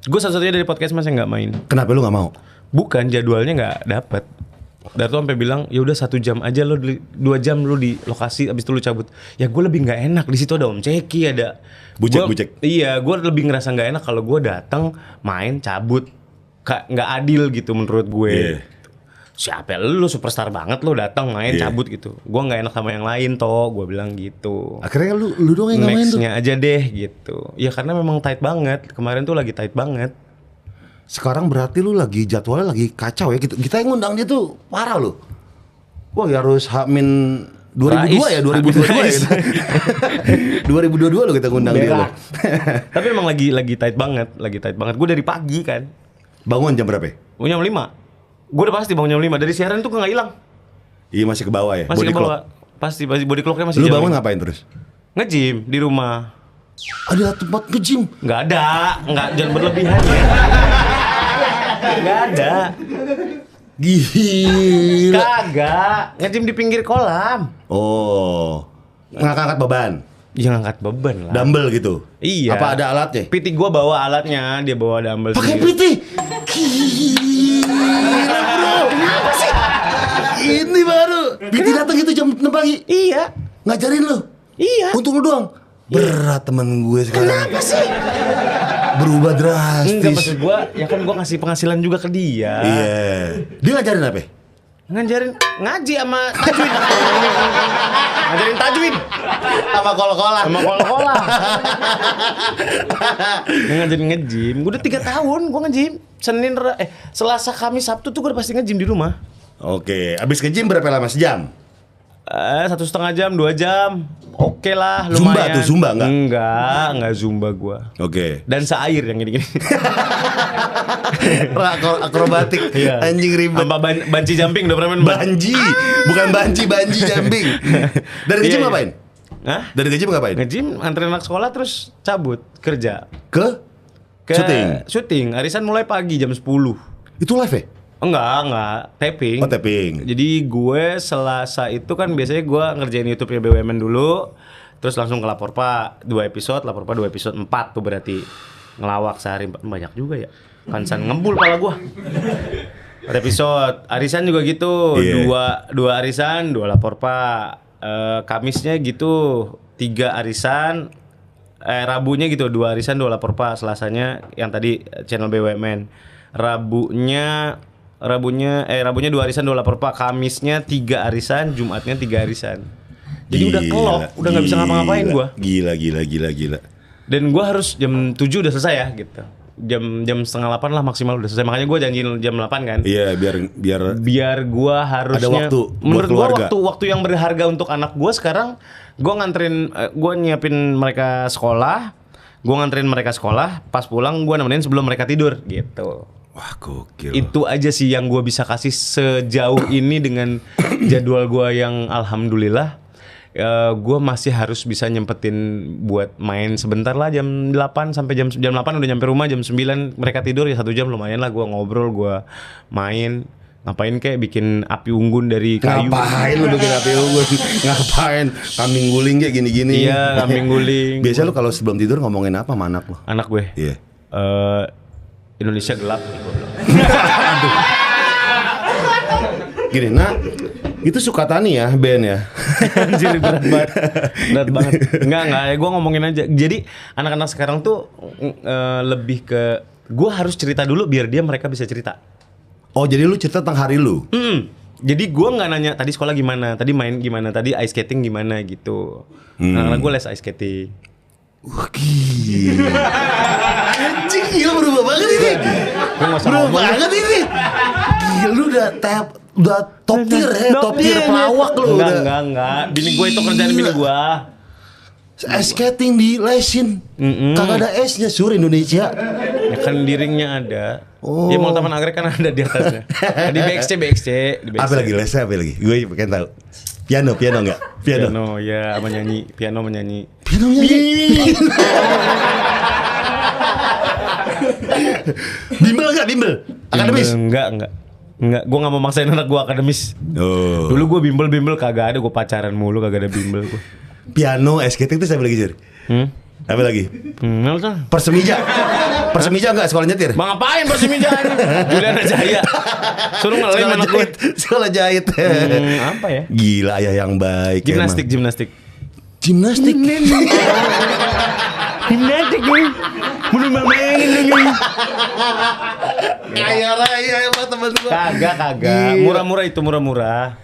Gue satu-satunya dari podcast mas yang nggak main. Kenapa lu nggak mau? Bukan, jadwalnya nggak dapet. Darto sampai bilang ya udah 1 jam aja lo, 2 jam lo di lokasi, abis itu lo cabut. Ya gue lebih nggak enak, di situ ada Om Ceki, ada Bucek. Iya, gue lebih ngerasa nggak enak kalau gue datang main cabut, nggak adil gitu menurut gue. Yeah. Siapa lu superstar banget lo datang main cabut gitu. Gue nggak enak sama yang lain toh, gue bilang gitu. Akhirnya lu doang yang nggak main tuh. Nextnya aja deh gitu. Ya karena memang tight banget. Kemarin tuh lagi tight banget. Sekarang berarti lu lagi jadwalnya lagi kacau ya gitu. Kita yang ngundang dia tuh parah lu. Wah, ya harus H-min 2002 ya, 2022 ya kita. 2022 lo kita ngundang dia lo. Tapi emang lagi tight banget, Gue dari pagi kan. Bangun jam berapa? Jam 5. Gue udah pasti bangun jam 5. Dari siaran tuh nggak hilang. Iya, masih ke bawah ya. Masih body ke bawah. Pasti body clocknya masih. Lu jam bangun 5. ngapain terus? Nge-gym di rumah. Ada tempat nge-gym? Nggak ada, jangan berlebihan ya. Nggak ada. Gila. Kagak, nge-gym di pinggir kolam. Oh, ngangkat beban. Ya ngangkat beban lah. Dumbbell gitu. Iya. Apa ada alatnya? PT gua bawa alatnya, dia bawa dumbbell Pakai sendiri. PT. Gila bro. Kenapa sih? Ini baru. PT datang itu jam 6 pagi. Iya. Ngajarin lu. Iya. Untuk lu doang. Berat temen gue sekarang. Kenapa sih? Berubah Enggak, drastis. maksud gua, ya kan gua ngasih penghasilan juga ke dia. Iya. Dia ngajarin apa? Ngajarin ngaji sama tajwid. Ngajarin tajwid Sama kol-kolan. sama kol-kola. Ngajarin nge-gym. Gua udah 3 tahun gua nge-gym. Selasa, Kamis, Sabtu tuh gua udah pasti nge-gym di rumah. Oke, abis ke gym berapa lama? Sejam? 1,5 jam, 2 jam. Oke lah, Zumba lumayan. tuh, Zumba nggak? Enggak Zumba gua. Oke. Dan seair yang gini-gini. Akrobatik. Iya. Anjing ribet. Sama banci jumping udah pernah main? Banji. Bukan banji jumping. Dari ke gym Iya, iya. ngapain? Hah? Dari ke gym ngapain? Nge-gym, anterin anak sekolah terus cabut kerja. Ke syuting. Syuting. Arisan mulai pagi jam 10. Itu live ya? Enggak, taping. Oh, taping. Jadi gue Selasa itu kan biasanya gue ngerjain YouTube-nya BUMN dulu, terus langsung ke Lapor Pak 2 episode, Lapor Pak 2 episode 4 tuh berarti ngelawak sehari banyak juga ya. Kansan ngebul pala gue. 4 episode, arisan juga gitu, Iya. dua arisan, 2 Lapor Pak. Kamisnya gitu, 3 arisan. Rabunya gitu, 2 arisan, 2 Lapor Pak. Selasanya yang tadi channel BUMN. Rabunya 2 arisan 2 lapor Pak, Kamisnya 3 arisan, Jumatnya 3 arisan. Jadi udah kelop, udah nggak bisa ngapa-ngapain gua. Gila. Dan gua harus jam 7 udah selesai ya gitu. Jam setengah 8 lah maksimal udah selesai. Makanya gua janjiin jam 8 kan. Iya, Biar gua harusnya waktu buat menurut gua keluarga. waktu yang berharga untuk anak gua sekarang. Gua nganterin, gua nyiapin mereka sekolah. Gua nganterin mereka sekolah, pas pulang gua nemenin sebelum mereka tidur gitu. Wah, gokil. Itu aja sih yang gue bisa kasih sejauh ini dengan jadwal gue yang alhamdulillah gue masih harus bisa nyempetin buat main sebentar lah jam 8 sampai jam 8 udah nyampe rumah, jam 9 mereka tidur ya 1 jam lumayan lah gue ngobrol, gue main. Ngapain kayak bikin api unggun dari kayu. Ngapain lu bikin api unggun? Ngapain? Kambing guling kayak gini-gini. Iya, kambing guling. Biasa lu kalau sebelum tidur ngomongin apa sama anak lu? Anak gue. Iya. Indonesia gelap. Gini, nah itu Sukatani ya, band ya. Anjir berat banget. Berat banget. Enggak, gue ngomongin aja. Jadi anak-anak sekarang tuh lebih ke gue harus cerita dulu biar mereka bisa cerita. Oh, jadi lu cerita tentang hari lu? Jadi gue nggak nanya tadi sekolah gimana, tadi main gimana, tadi ice skating gimana gitu. Anak-anak gue les ice skating. Wah, gila. Anjing, gila berubah banget ini. Berubah banget ini. Gila, lu udah top tier ya, top tier pelawak lu. Enggak. Bini gue itu kerjaan bini gue. Ice skating di lesin. Kagak ada esnya, sur Indonesia. Ya kan di ringnya ada. Oh. Ya mau taman anggrek kan ada di atasnya. Di BXC. Apa lagi lesnya apa lagi? Gue pengen tahu. Piano enggak? Piano ya menyanyi, piano menyanyi. Piano nyanyi. Bimbel? Akademis? Enggak. Gue nggak mau maksain anak gue akademis. Oh. Dulu gue bimbel kagak ada, gue pacaran mulu kagak ada bimbel gue. Piano, skating itu siapa lagi, Jir? Apa lagi? Persemija enggak sekolah nyetir? Bang ngapain Persemija ini? Juliana Jaya. Suruh ngelem anak gue. Sekolah jahit. Apa ya? Gila, ayah yang baik. Gimnastik. Gimnastik. Gimnastik nih. Belum main lagi. Kaya raya emang temen gua. Kagak. Murah-murah.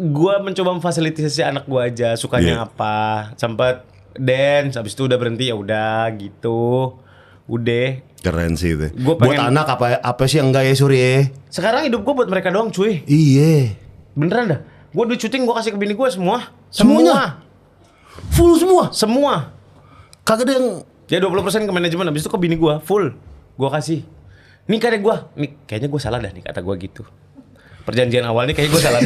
Gua mencoba memfasilitasi anak gua aja, sukanya apa. Sempat dance, habis itu udah berhenti ya udah gitu. Udah. Keren sih itu. Gua pengen- Buat anak apa sih yang enggak ya, Suri? Sekarang hidup gua buat mereka doang, cuy. Iya. Beneran dah. Gua duit syuting gua kasih ke bini gua semua. Semuanya? Full semua? Semua. Kagak ada yang Ya 20% ke manajemen, habis itu ke bini gua full. Gua kasih. Nih kata gua, nih kayaknya gua salah dah nih kata gua gitu. Perjanjian awalnya kayaknya gua salah.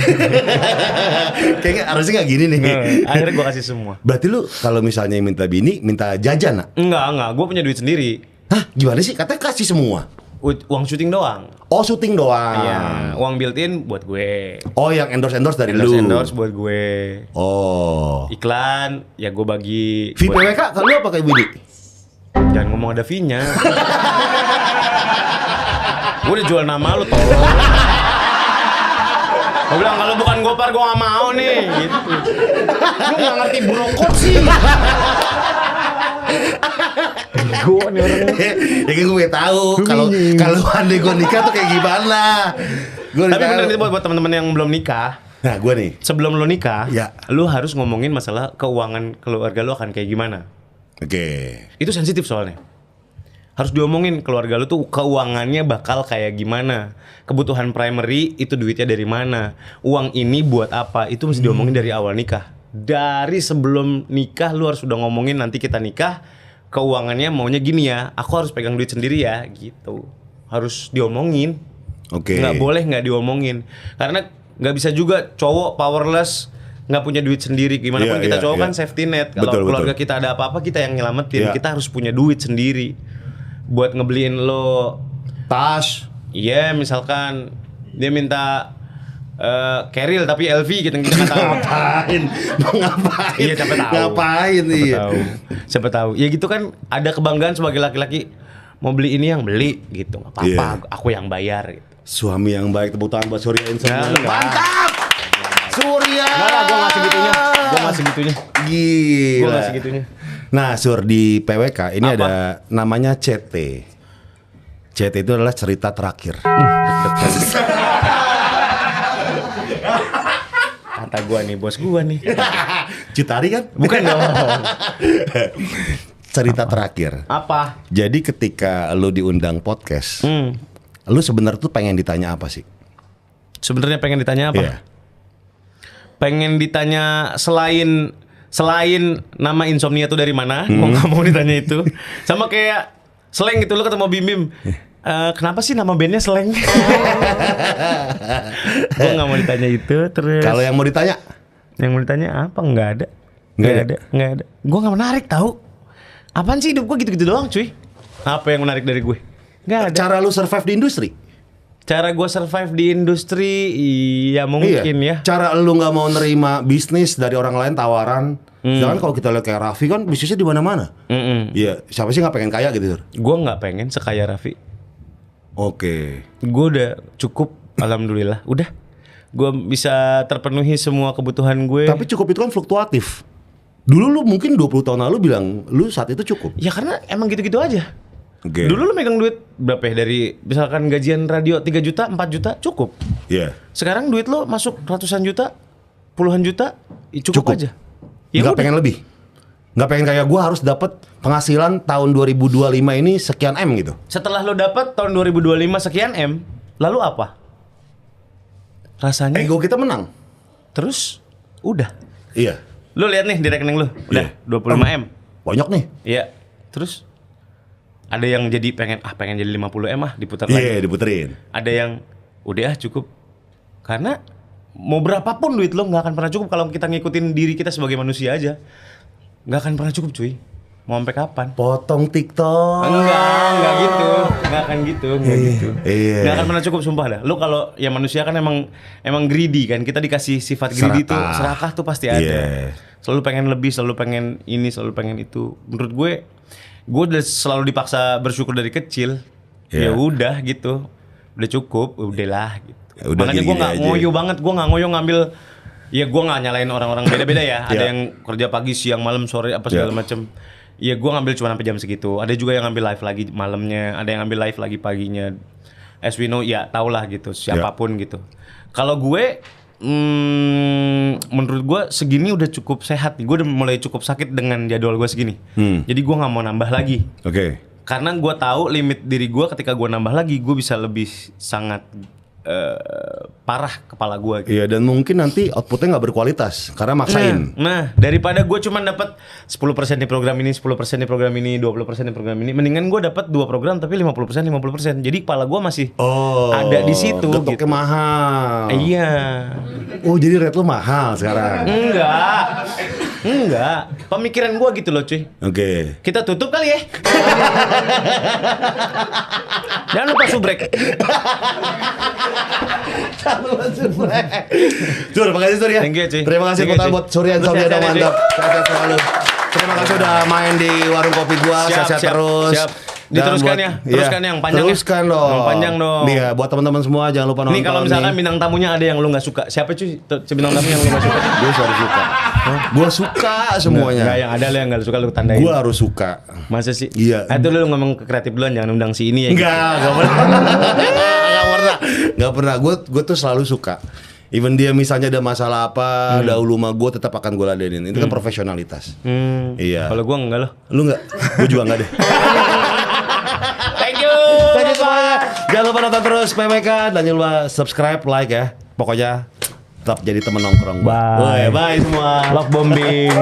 kayaknya harusnya nggak gini nih. Akhirnya gua kasih semua. Berarti lu kalau misalnya minta bini, minta jajan, nak? Enggak, gua punya duit sendiri. Hah? Gimana sih? Katanya kasih semua. Uang syuting doang. Oh, syuting doang. Iya, uang built-in buat gue. Oh, yang endorse dari lu. Endorse buat gue. Oh. Iklan ya gue bagi. VPWK kalau lu apa kayak Budi? Jangan ngomong ada fee-nya. Gue udah jual nama lu tolong. Gue bilang kalau bukan Gopar gue gak mau nih gitu. Lu gak ngerti brokot sih. Gue nih orangnya. Ya kan gue tahu kalau andai gue nikah tuh kayak gimana. Tapi bener itu buat teman-teman yang belum nikah. Nah, gue nih. Sebelum lu nikah, Ya. lu harus ngomongin masalah keuangan keluarga lu akan kayak gimana. Oke. Itu sensitif soalnya. Harus diomongin keluarga lu tuh keuangannya bakal kayak gimana. Kebutuhan primary itu duitnya dari mana. Uang ini buat apa. Itu mesti diomongin dari awal nikah. Dari sebelum nikah lu harus udah ngomongin nanti kita nikah. Keuangannya maunya gini ya. Aku harus pegang duit sendiri ya gitu. Harus diomongin. Oke. Nggak boleh nggak diomongin. Karena nggak bisa juga cowok powerless nggak punya duit sendiri. Gimana pun kita cowok kan safety net. Kalau keluarga kita ada apa-apa kita yang nyelamatin. Kita harus punya duit sendiri buat ngebeliin lo Tas. iya misalkan dia minta Keril tapi LV gitu kita nggak tahu. Ngapain? Iya siapa tahu. Ngapain nih? Siapa tahu. Ya gitu kan ada kebanggaan sebagai laki-laki mau beli ini yang beli gitu nggak apa-apa. Aku yang bayar gitu. Suami yang baik, tepuk tangan buat Surya Insomnia. Mantap. Surya. Enggak lah, gue nggak segitunya. Gila. Gue nggak segitunya. Nah, Sur, di PWK ini ada namanya CT. CT itu adalah cerita terakhir. Kata gue nih, bos gue nih. Citari kan? Bukan dong. Cerita terakhir. Apa? Jadi ketika lu diundang podcast, lu sebenarnya tuh pengen ditanya apa sih? Sebenarnya pengen ditanya apa? Iya. Pengen ditanya selain nama insomnia itu dari mana? Mau nggak mau ditanya itu. Sama kayak Slang gitu, lu ketemu Bim Bim. Kenapa sih nama bandnya Slang? Gue nggak mau ditanya itu. Terus Kalau yang mau ditanya? Yang mau ditanya apa? Nggak ada. Gue nggak menarik tahu. Apaan sih hidup gue gitu-gitu doang cuy. Apa yang menarik dari gue? Nggak ada. Cara lu survive di industri? Cara gue survive di industri, iya mungkin ya. Cara lu nggak mau nerima bisnis dari orang lain tawaran. Jangan kalau kita lihat kayak Raffi kan bisnisnya di mana-mana. Iya, siapa sih nggak pengen kaya gitu? Gue nggak pengen sekaya Raffi. Oke. Gue udah cukup, alhamdulillah. Udah, gue bisa terpenuhi semua kebutuhan gue. Tapi cukup itu kan fluktuatif. Dulu lu mungkin 20 tahun lalu bilang lu saat itu cukup. Ya karena emang gitu-gitu aja. Okay. Dulu lu megang duit berapa ya? Dari misalkan gajian radio 3 juta, 4 juta cukup. Iya. Sekarang duit lo masuk ratusan juta, puluhan juta, ya cukup aja. Ya nggak udah. pengen lebih. Nggak pengen kayak gue harus dapat penghasilan tahun 2025 ini sekian M gitu. Setelah lo dapat tahun 2025 sekian M, lalu apa? Rasanya Ego kita menang. terus udah. Iya. Lo lihat nih di rekening lo, udah Iya. 25 M. Banyak nih. Iya. Terus ada yang jadi pengen jadi 50 M diputar Iya, lagi. diputerin. Ada yang udah cukup. Karena mau berapapun duit lo nggak akan pernah cukup kalau kita ngikutin diri kita sebagai manusia aja. Nggak akan pernah cukup cuy. Mau sampai kapan? Potong TikTok. Enggak gitu. Nggak akan gitu, nggak gitu. Iya. Nggak akan pernah cukup sumpah dah. Lo kalau ya manusia kan emang greedy kan. Kita dikasih sifat greedy tuh, serakah tuh pasti ada. Iya. Selalu pengen lebih, selalu pengen ini, selalu pengen itu. Menurut gue udah selalu dipaksa bersyukur dari kecil. Iya. Ya udah gitu. Udah cukup, udahlah gitu. Ya udah, Makanya gue gini-gini nggak aja. ngoyo banget, gue nggak ngoyo ngambil. Ya gue nggak nyalain orang-orang beda-beda ya. Ada Iya. yang kerja pagi, siang, malam, sore apa segala Iya. macem. Ya gue ngambil cuma sampai jam segitu. Ada juga yang ngambil live lagi malamnya. Ada yang ngambil live lagi paginya. As we know, ya tau lah gitu. Siapapun gitu. Kalau gue, menurut gue segini udah cukup sehat. Gue udah mulai cukup sakit dengan jadwal gue segini. Jadi gue nggak mau nambah lagi. Oke. Karena gue tahu limit diri gue ketika gue nambah lagi, gue bisa lebih sangat parah kepala gue. Gitu. Iya, dan mungkin nanti outputnya nggak berkualitas karena maksain. Nah, daripada gue cuma dapat 10% di program ini, 10% di program ini, 20% di program ini, mendingan gue dapat 2 program tapi 50%. Jadi kepala gue masih ada di situ getoknya gitu. mahal. Iya. Oh, jadi rate lu mahal sekarang. Enggak. Enggak, pemikiran gua gitu loh cuy. Oke. Kita tutup kali ya. Jangan lupa subrek. Sur, makasih Sur ya. Thank you, Ci. Terima kasih Thank you, buat Ci. buat Suryan Lu Saulia sehat-sehat, udah Ci. mantap. Sehat selalu. Terima kasih udah main di warung kopi gua. Sehat terus. Siap. Dan Diteruskan buat- ya. Teruskan yang panjang ya. Teruskan dong. Yang panjang dong. Iya, buat teman-teman semua jangan lupa nonton. Nih kalau misalkan nih. bintang tamunya ada yang lu nggak suka, siapa cuy? Bintang tamu yang lu nggak suka? Gue harus suka. Gue suka semuanya. Enggak, yang ada lo yang nggak suka lu tandain. Gue harus suka. Masa sih? Iya. Itu lu ngomong ke kreatif duluan, jangan undang si ini ya. Enggak pernah. Enggak pernah. Gue tuh selalu suka. Even dia misalnya ada masalah apa, dahulu mah gue tetap akan gue ladenin. Itu kan profesionalitas. Iya. Kalau gua enggak loh. Lu enggak? Gue juga enggak deh. Thank you. Thank you semuanya. Jangan lupa nonton terus PWK dan jangan lupa subscribe, like ya. Pokoknya tetap jadi temen nongkrong. Bye. Bye semua. Love bombing.